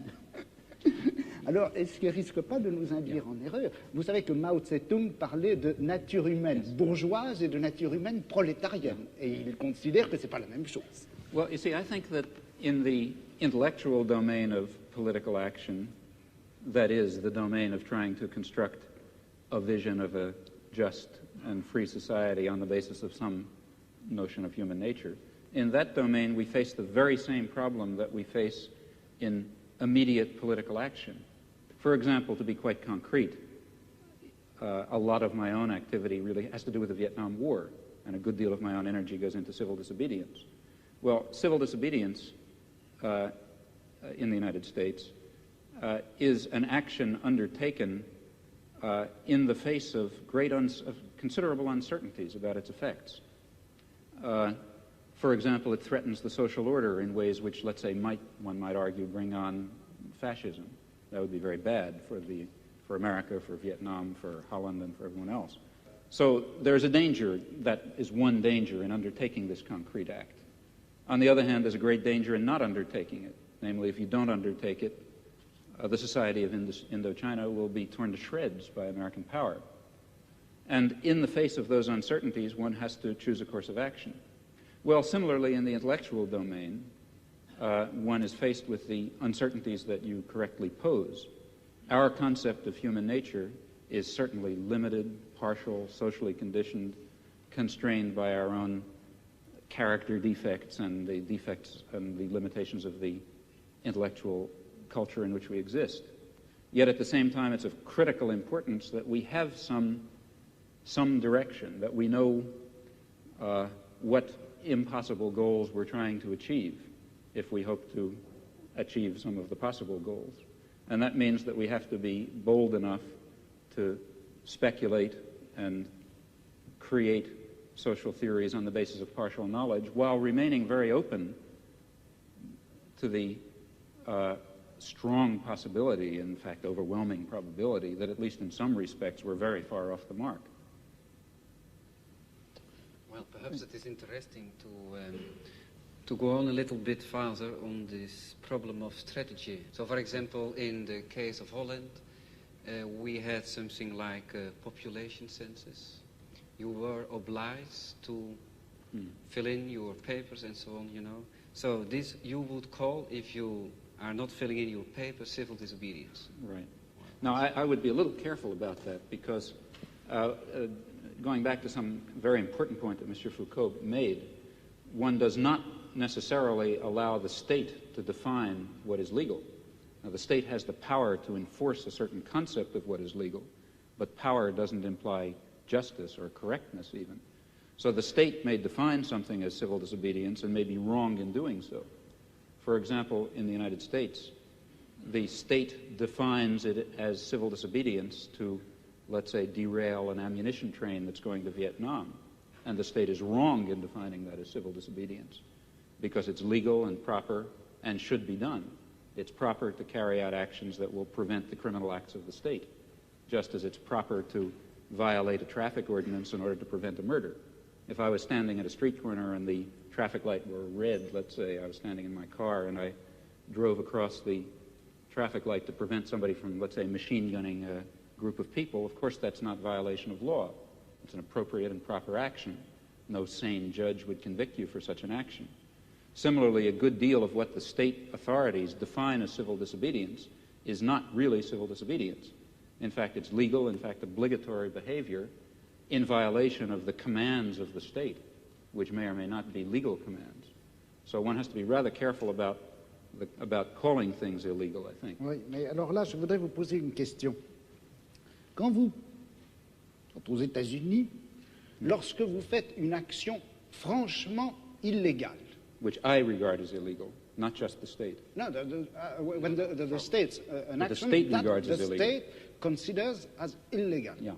Alors, est-ce qu'il ne risque pas de nous induire en erreur? Vous savez que Mao Tse-tung parlait de nature humaine bourgeoise et de nature humaine prolétarienne, et il considère que ce n'est pas la même chose. Well, you see, I think that in the intellectual domain of political action, that is, the domain of trying to construct a vision of a just and free society on the basis of some notion of human nature, in that domain we face the very same problem that we face in immediate political action. For example, to be quite concrete, a lot of my own activity really has to do with the Vietnam War, and a good deal of my own energy goes into civil disobedience. Well, civil disobedience in the United States is an action undertaken in the face of considerable uncertainties about its effects. For example, it threatens the social order in ways which, let's say, one might argue, bring on fascism. That would be very bad for America, for Vietnam, for Holland, and for everyone else. So there's a danger, that is one danger in undertaking this concrete act. On the other hand, there's a great danger in not undertaking it. Namely, if you don't undertake it, the society of Indochina will be torn to shreds by American power. And in the face of those uncertainties, one has to choose a course of action. Well, similarly, in the intellectual domain, one is faced with the uncertainties that you correctly pose. Our concept of human nature is certainly limited, partial, socially conditioned, constrained by our own character defects and the defects and the limitations of the intellectual culture in which we exist. Yet at the same time, it's of critical importance that we have some direction, that we know what impossible goals we're trying to achieve if we hope to achieve some of the possible goals. And that means that we have to be bold enough to speculate and create social theories on the basis of partial knowledge while remaining very open to the strong possibility, in fact overwhelming probability, that at least in some respects we're very far off the mark. Well, perhaps it is interesting to go on a little bit further on this problem of strategy. So, for example, in the case of Holland, we had something like a population census. You were obliged to fill in your papers and so on, you know. So this you would call, if you are not filling in your papers, civil disobedience. Right. Now, I would be a little careful about that because going back to some very important point that Mr. Foucault made, one does not necessarily allow the state to define what is legal. Now, the state has the power to enforce a certain concept of what is legal, but power doesn't imply justice or correctness even. So the state may define something as civil disobedience and may be wrong in doing so. For example, in the United States, the state defines it as civil disobedience to, let's say, derail an ammunition train that's going to Vietnam. And the state is wrong in defining that as civil disobedience because it's legal and proper and should be done. It's proper to carry out actions that will prevent the criminal acts of the state, just as it's proper to violate a traffic ordinance in order to prevent a murder. If I was standing at a street corner and the traffic light were red, let's say I was standing in my car and I drove across the traffic light to prevent somebody from, let's say, machine gunning a group of people, of course that's not violation of law. It's an appropriate and proper action. No sane judge would convict you for such an action. Similarly, a good deal of what the state authorities define as civil disobedience is not really civil disobedience. In fact, it's legal, in fact, obligatory behavior in violation of the commands of the state, which may or may not be legal commands. So one has to be rather careful about calling things illegal, I think. Oui, mais alors là, je voudrais vous poser une question. Quand aux États-Unis, lorsque vous faites une action franchement illégale, which I regard as illegal, not just the state. No, when the state's an action state that regards the as illegal. state considers as illegal. Yeah.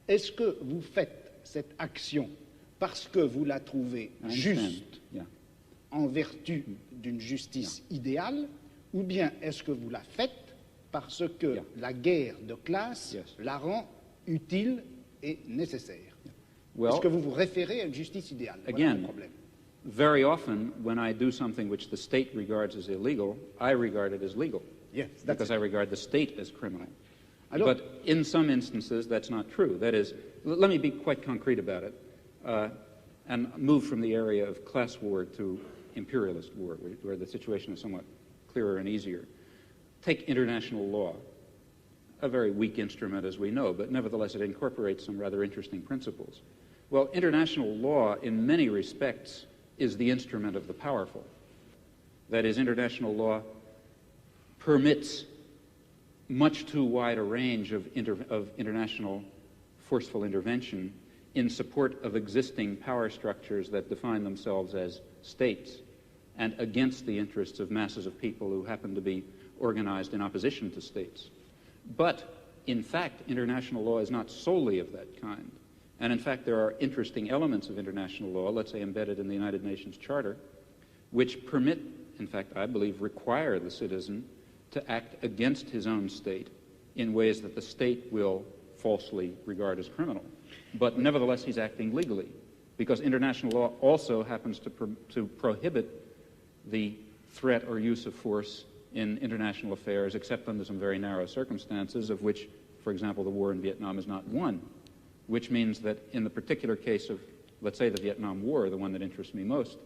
Est-ce que vous faites cette action parce que vous la trouvez juste en vertu d'une justice idéale, ou bien est-ce que vous la faites parce que la guerre de classe la rend utile et nécessaire? Est-ce que vous vous référez à une justice idéale? Voilà le problème. Very often, when I do something which the state regards as illegal, I regard it as legal. Yes, because I regard the state as criminal. But in some instances, that's not true. That is, let me be quite concrete about it, and move from the area of class war to imperialist war, where the situation is somewhat clearer and easier. Take international law, a very weak instrument, as we know, but nevertheless it incorporates some rather interesting principles. Well, international law, in many respects, is the instrument of the powerful. That is, international law permits much too wide a range of international forceful intervention in support of existing power structures that define themselves as states and against the interests of masses of people who happen to be organized in opposition to states. But, in fact, international law is not solely of that kind. And, in fact, there are interesting elements of international law, let's say embedded in the United Nations Charter, which permit, in fact, I believe, require the citizen to act against his own state in ways that the state will falsely regard as criminal. But nevertheless, he's acting legally, because international law also happens to prohibit the threat or use of force in international affairs, except under some very narrow circumstances, of which, for example, the war in Vietnam is not one, which means that in the particular case of, let's say, the Vietnam War, the one that interests me most,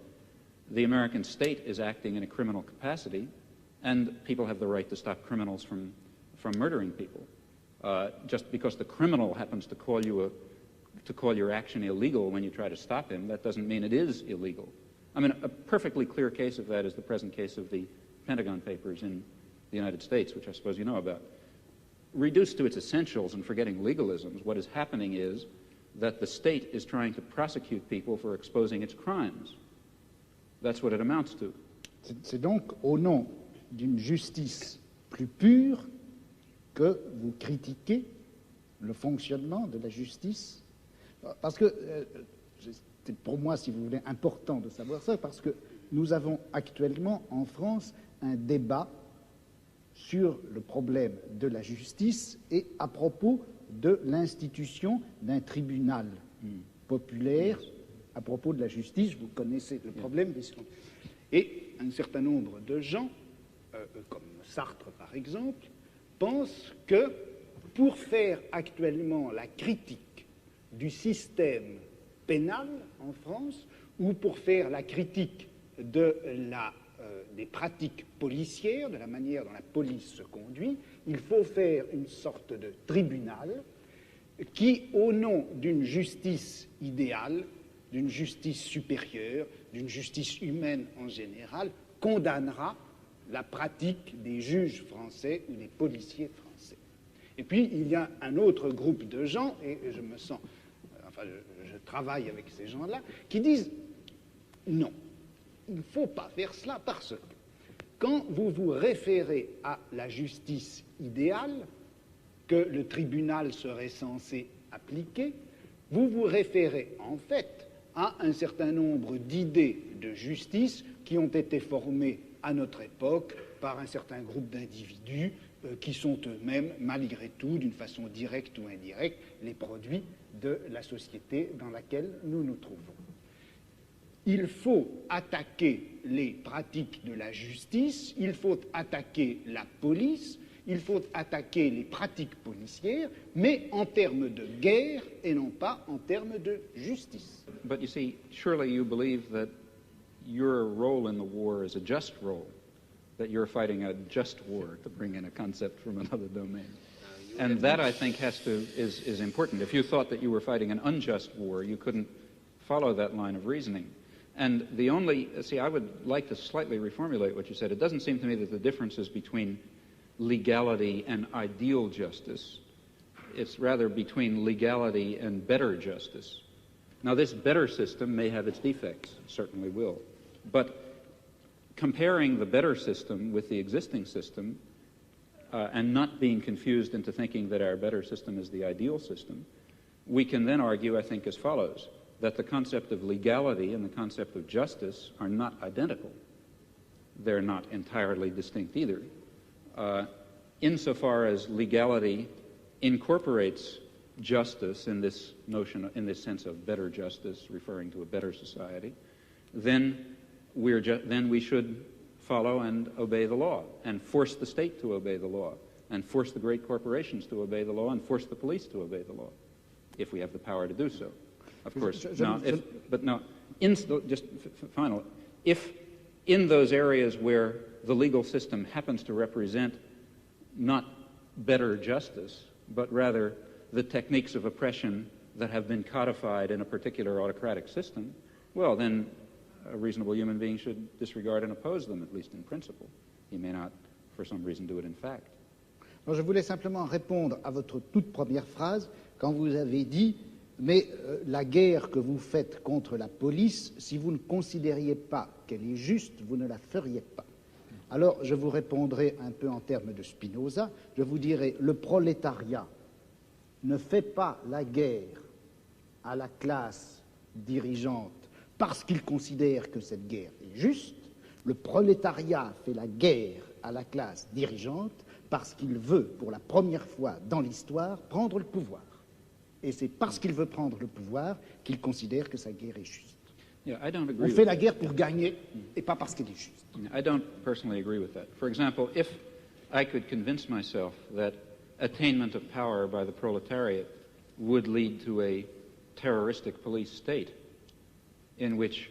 the American state is acting in a criminal capacity, and people have the right to stop criminals from murdering people. Just because the criminal happens to call your action illegal when you try to stop him, that doesn't mean it is illegal. I mean, a perfectly clear case of that is the present case of the Pentagon Papers in the United States, which I suppose you know about. Reduced to its essentials and forgetting legalisms, what is happening is that the state is trying to prosecute people for exposing its crimes. That's what it amounts to. C'est donc au nom d'une justice plus pure que vous critiquez le fonctionnement de la justice. Parce que c'est pour moi, si vous voulez, important de savoir ça, parce que nous avons actuellement en France un débat sur le problème de la justice et à propos de l'institution d'un tribunal populaire à propos de la justice. Vous connaissez le problème. Et un certain nombre de gens, comme Sartre par exemple, pensent que pour faire actuellement la critique du système pénal en France, ou pour faire la critique des pratiques policières, de la manière dont la police se conduit, il faut faire une sorte de tribunal qui, au nom d'une justice idéale, d'une justice supérieure, d'une justice humaine en général, condamnera la pratique des juges français ou des policiers français. Et puis, il y a un autre groupe de gens, et je me sens, je travaille avec ces gens-là, qui disent non, il ne faut pas faire cela parce que quand vous vous référez à la justice idéale que le tribunal serait censé appliquer, vous vous référez en fait à un certain nombre d'idées de justice qui ont été formées à notre époque par un certain groupe d'individus qui sont eux-mêmes, malgré tout, d'une façon directe ou indirecte, les produits de la société dans laquelle nous nous trouvons. Il faut attaquer les pratiques de la justice, il faut attaquer la police, il faut attaquer les pratiques policières, mais en termes de guerre et non pas en termes de justice. But you see, surely you believe that your role in the war is a just role, that you're fighting a just war, to bring in a concept from another domain. And that, I think, is important. If you thought that you were fighting an unjust war, you couldn't follow that line of reasoning. And I would like to slightly reformulate what you said. It doesn't seem to me that the differences between legality and ideal justice, it's rather between legality and better justice. Now, this better system may have its defects, certainly will, but comparing the better system with the existing system and not being confused into thinking that our better system is the ideal system, we can then argue, I think, as follows, that the concept of legality and the concept of justice are not identical. They're not entirely distinct either. Insofar as legality incorporates justice in this notion, in this sense of better justice, referring to a better society, then we should follow and obey the law, and force the state to obey the law, and force the great just final, if in those areas where the legal system happens to represent not better justice, but rather the techniques of oppression that have been codified in a particular autocratic system, well, then a reasonable human being should disregard and oppose them, at least in principle. He may not, for some reason, do it in fact. Alors, je voulais simplement répondre à votre toute première phrase quand vous avez dit « Mais la guerre que vous faites contre la police, si vous ne considériez pas qu'elle est juste, vous ne la feriez pas. » Alors, je vous répondrai un peu en termes de Spinoza. Je vous dirai « Le prolétariat ne fait pas la guerre à la classe dirigeante parce qu'il considère que cette guerre est juste. Le prolétariat fait la guerre à la classe dirigeante parce qu'il veut, pour la première fois dans l'histoire, prendre le pouvoir. Et c'est parce qu'il veut prendre le pouvoir qu'il considère que sa guerre est juste. Yeah, I don't agree On fait la guerre pour gagner et pas parce qu'elle est juste. I don't personally agree with that. For example, if I could convince myself that attainment of power by the proletariat would lead to a terroristic police state in which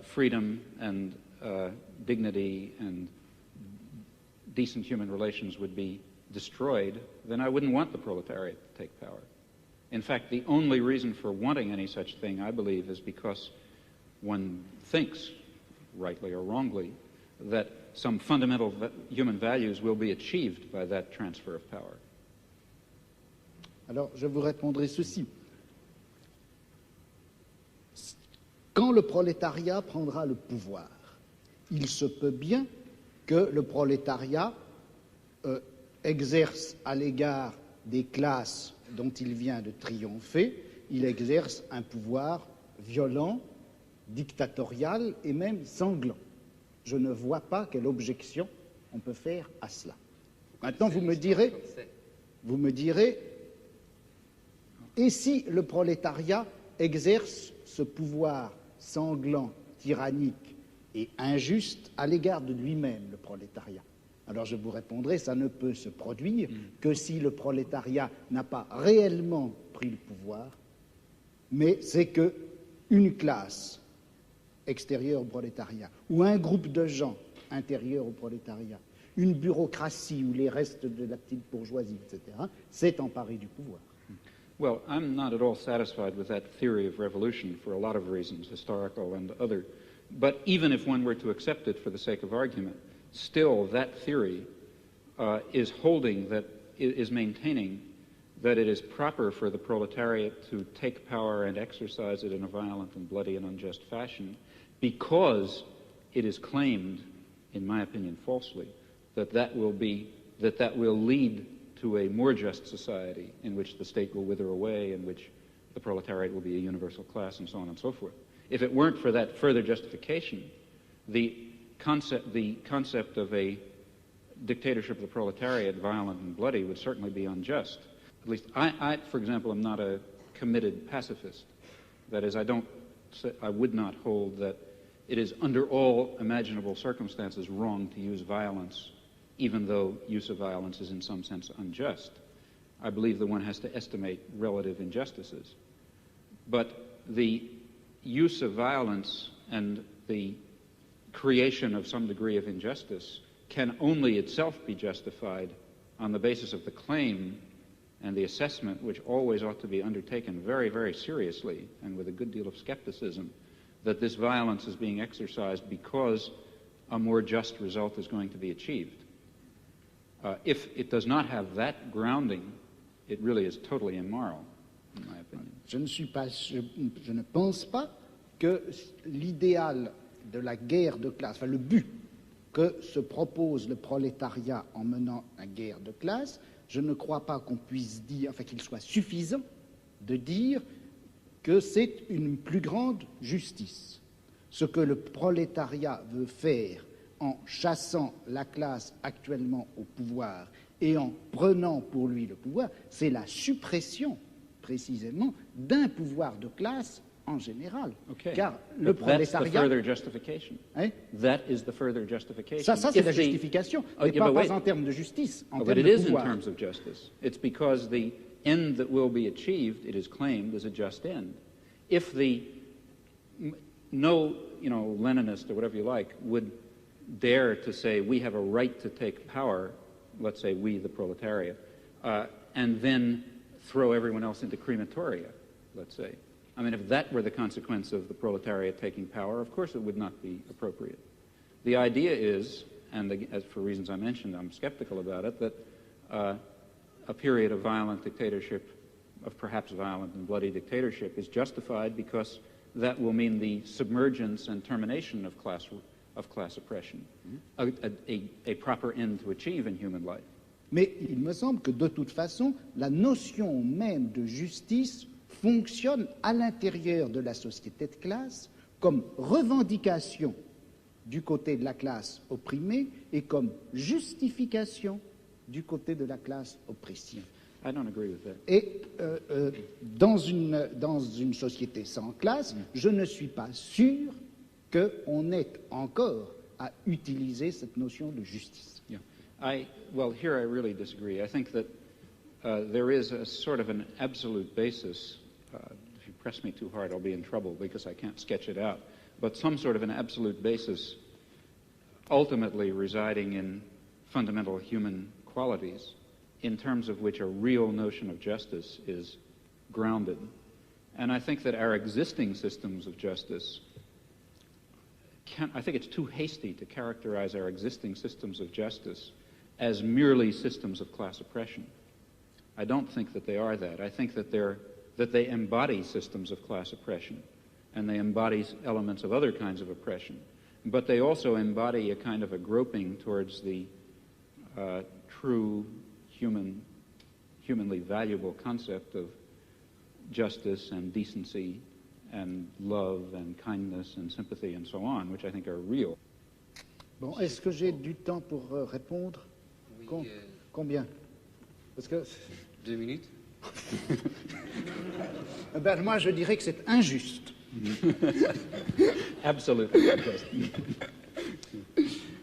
freedom and dignity and decent human relations would be destroyed, then I wouldn't want the proletariat to take power. In fact, the only reason for wanting any such thing, I believe, is because one thinks, rightly or wrongly, that some fundamental human values will be achieved by that transfer of power. Alors, je vous répondrai ceci. Quand le prolétariat prendra le pouvoir, il se peut bien que le prolétariat exerce à l'égard des classes dont il vient de triompher, il exerce un pouvoir violent, dictatorial et même sanglant. Je ne vois pas quelle objection on peut faire à cela. Maintenant, vous me direz, et si le prolétariat exerce ce pouvoir sanglant, tyrannique et injuste à l'égard de lui-même, le prolétariat? Alors je vous répondrai, ça ne peut se produire que si le prolétariat n'a pas réellement pris le pouvoir, mais c'est qu'une classe extérieure au prolétariat, ou un groupe de gens intérieurs au prolétariat, une bureaucratie ou les restes de la petite bourgeoisie, etc., s'est emparé du pouvoir. Well, I'm not at all satisfied with that theory of revolution for a lot of reasons, historical and other. But even if one were to accept it for the sake of argument, still that theory is maintaining that it is proper for the proletariat to take power and exercise it in a violent and bloody and unjust fashion because it is claimed, in my opinion falsely, that will lead to a more just society in which the state will wither away, in which the proletariat will be a universal class, and so on and so forth. If it weren't for that further justification, the concept of a dictatorship of the proletariat, violent and bloody, would certainly be unjust. At least I, for example, am not a committed pacifist. That is, I would not hold that it is under all imaginable circumstances wrong to use violence, even though use of violence is in some sense unjust. I believe that one has to estimate relative injustices. But the use of violence and the creation of some degree of injustice can only itself be justified on the basis of the claim and the assessment, which always ought to be undertaken very, very seriously and with a good deal of skepticism, that this violence is being exercised because a more just result is going to be achieved. If it does not have that grounding, it really is totally immoral, in my opinion. Je ne pense pas que l'idéal de la guerre de classe, enfin le but que se propose le prolétariat en menant la guerre de classe, je ne crois pas qu'on puisse dire, enfin qu'il soit suffisant de dire que c'est une plus grande justice. Ce que le prolétariat veut faire en chassant la classe actuellement au pouvoir et en prenant pour lui le pouvoir, c'est la suppression, précisément, d'un pouvoir de classe en général. Okay. Car le prolétariat... Hein? That is the further justification. Ça c'est la justification, mais pas en termes de justice, en termes de pouvoir. But it is in terms of justice. It's because the end that will be achieved, it is claimed, is a just end. If no Leninist or whatever you like would dare to say we have a right to take power, let's say we, the proletariat, and then throw everyone else into crematoria, let's say. I mean, if that were the consequence of the proletariat taking power, of course it would not be appropriate. The idea is, and as for reasons I mentioned, I'm skeptical about it, that a period of violent dictatorship, of perhaps violent and bloody dictatorship, is justified because that will mean the submergence and termination of class oppression, a proper end to achieve in human life. Mais il me semble que de toute façon, la notion même de justice fonctionne à l'intérieur de la société de classe comme revendication du côté de la classe opprimée et comme justification du côté de la classe oppressée. I don't agree with that. Et dans une société sans classe, je ne suis pas sûr qu'on ait encore à utiliser cette notion de justice. Yeah. Well, here I really disagree. I think that there is a sort of an absolute basis. If you press me too hard, I'll be in trouble because I can't sketch it out. But some sort of an absolute basis ultimately residing in fundamental human qualities in terms of which a real notion of justice is grounded. And I think that our existing systems of justice I think it's too hasty to characterize our existing systems of justice as merely systems of class oppression. I don't think that they are that. I think that they embody systems of class oppression, and they embody elements of other kinds of oppression. But they also embody a kind of a groping towards the true humanly valuable concept of justice and decency and love and kindness and sympathy and so on, which I think are real. Bon, est-ce que j'ai du temps pour répondre? Oui, Combien? Parce que 2 minutes. Ben, moi, je dirais que c'est injuste. Absolutely.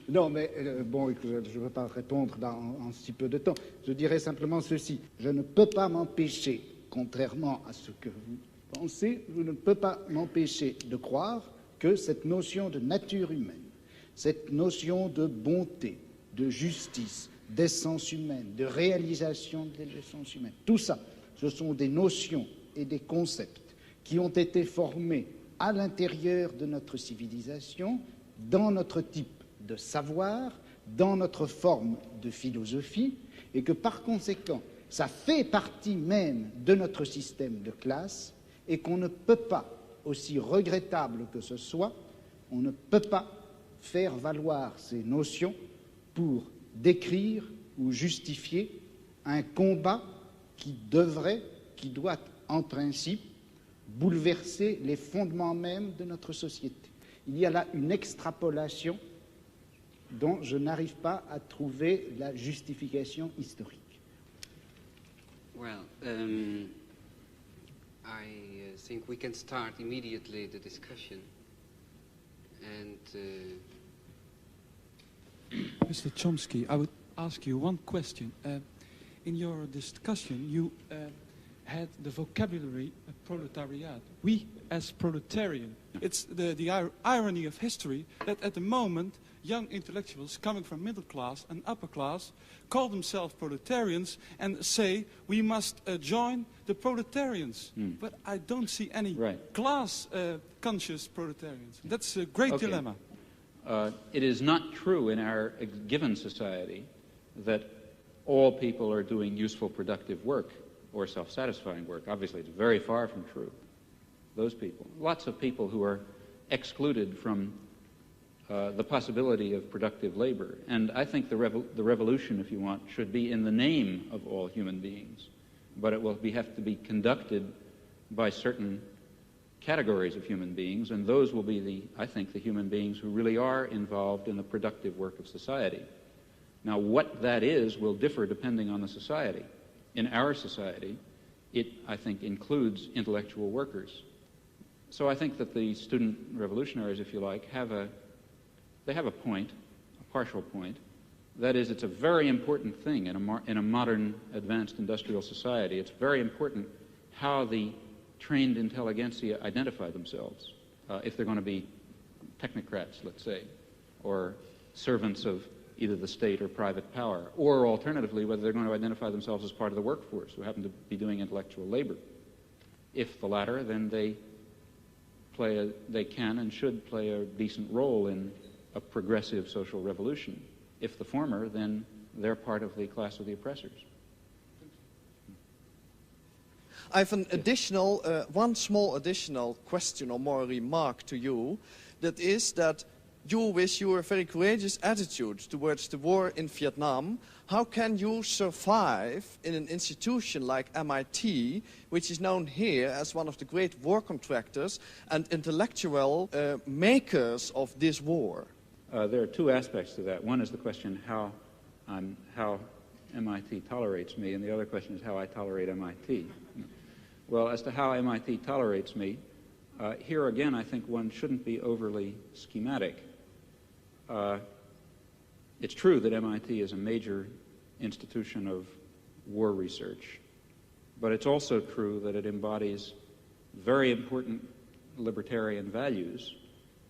Non, mais bon, je ne veux pas répondre en si peu de temps. Je dirais simplement ceci. Je ne peux pas m'empêcher, contrairement à ce que vous pensez, je ne peux pas m'empêcher de croire que cette notion de nature humaine, cette notion de bonté, de justice, d'essence humaine, de réalisation de l'essence humaine, tout ça, ce sont des notions et des concepts qui ont été formés à l'intérieur de notre civilisation, dans notre type de savoir, dans notre forme de philosophie, et que par conséquent, ça fait partie même de notre système de classe, et qu'on ne peut pas, aussi regrettable que ce soit, on ne peut pas faire valoir ces notions pour décrire ou justifier un combat qui doit en principe bouleverser les fondements mêmes de notre société. Il y a là une extrapolation dont je n'arrive pas à trouver la justification historique. Well, I think we can start immediately the discussion. And Mr. Chomsky, I would ask you one question. In your discussion, you had the vocabulary of proletariat. We, as proletarian, it's the irony of history that at the moment, young intellectuals coming from middle class and upper class call themselves proletarians and say we must join the proletarians. But I don't see any class-conscious proletarians. That's a great dilemma. It is not true in our given society that all people are doing useful, productive work or self-satisfying work. Obviously, it's very far from true. Those people. Lots of people who are excluded from the possibility of productive labor. And I think the revolution, if you want, should be in the name of all human beings, but it will have to be conducted by certain categories of human beings, and those will be, I think, the human beings who really are involved in the productive work of society. Now, what that is will differ depending on the society. In our society, it, I think, includes intellectual workers. So I think that the student revolutionaries, if you like, have a point, a partial point. That is, it's a very important thing in a modern advanced industrial society. It's very important how the trained intelligentsia identify themselves, if they're going to be technocrats, let's say, or servants of either the state or private power, or alternatively, whether they're going to identify themselves as part of the workforce who happen to be doing intellectual labor. If the latter, then they can and should play a decent role in a progressive social revolution. If the former, then they're part of the class of the oppressors. I have an additional, one small additional question or more remark to you. That is that you, with your very courageous attitude towards the war in Vietnam, how can you survive in an institution like MIT, which is known here as one of the great war contractors and intellectual makers of this war? There are two aspects to that. One is the question how MIT tolerates me, and the other question is how I tolerate MIT. Well, as to how MIT tolerates me, here again I think one shouldn't be overly schematic. It's true that MIT is a major institution of war research, but it's also true that it embodies very important libertarian values,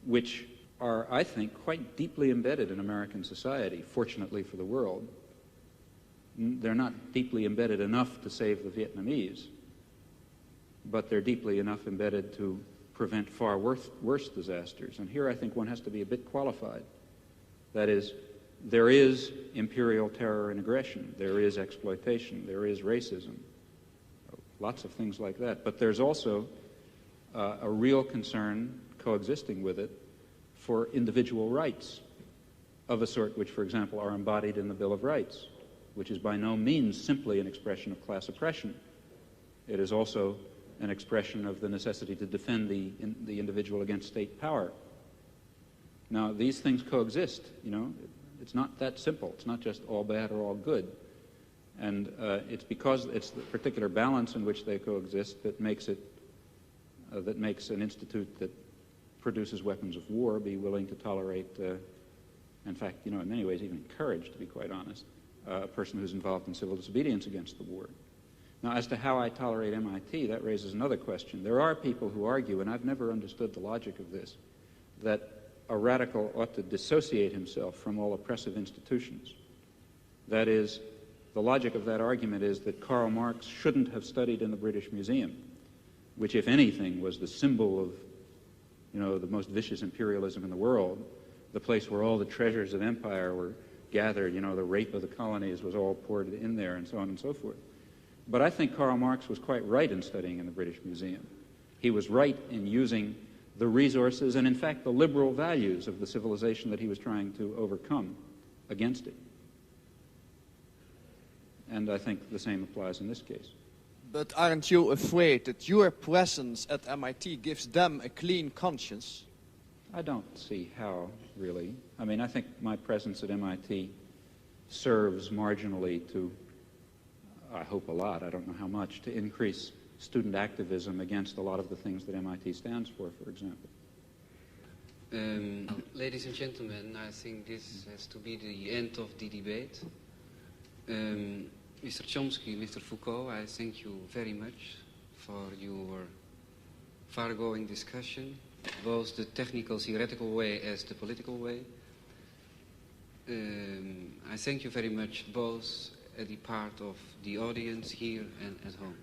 which are, I think, quite deeply embedded in American society, fortunately for the world. They're not deeply embedded enough to save the Vietnamese, but they're deeply enough embedded to prevent far worse disasters. And here I think one has to be a bit qualified. That is, there is imperial terror and aggression, there is exploitation, there is racism, lots of things like that. But there's also a real concern coexisting with it for individual rights of a sort which, for example, are embodied in the Bill of Rights, which is by no means simply an expression of class oppression. It is also an expression of the necessity to defend the individual against state power. Now, these things coexist, you know. It's not that simple. It's not just all bad or all good. And it's because it's the particular balance in which they coexist that makes it, that makes an institute that produces weapons of war be willing to tolerate, in fact, you know, in many ways even encouraged, to be quite honest, a person who's involved in civil disobedience against the war. Now, as to how I tolerate MIT, that raises another question. There are people who argue, and I've never understood the logic of this, that a radical ought to dissociate himself from all oppressive institutions. That is, the logic of that argument is that Karl Marx shouldn't have studied in the British Museum, which, if anything, was the symbol of, you know, the most vicious imperialism in the world, the place where all the treasures of empire were gathered, you know, the rape of the colonies was all poured in there, and so on and so forth. But I think Karl Marx was quite right in studying in the British Museum. He was right in using the resources and, in fact, the liberal values of the civilization that he was trying to overcome against it. And I think the same applies in this case. But aren't you afraid that your presence at MIT gives them a clean conscience? I don't see how, really. I mean, I think my presence at MIT serves marginally to, I hope a lot, I don't know how much, to increase student activism against a lot of the things that MIT stands for example. Ladies and gentlemen, I think this has to be the end of the debate. Mr. Chomsky, Mr. Foucault, I thank you very much for your far-going discussion, both the technical, theoretical way as the political way. I thank you very much both at the part of the audience here and at home.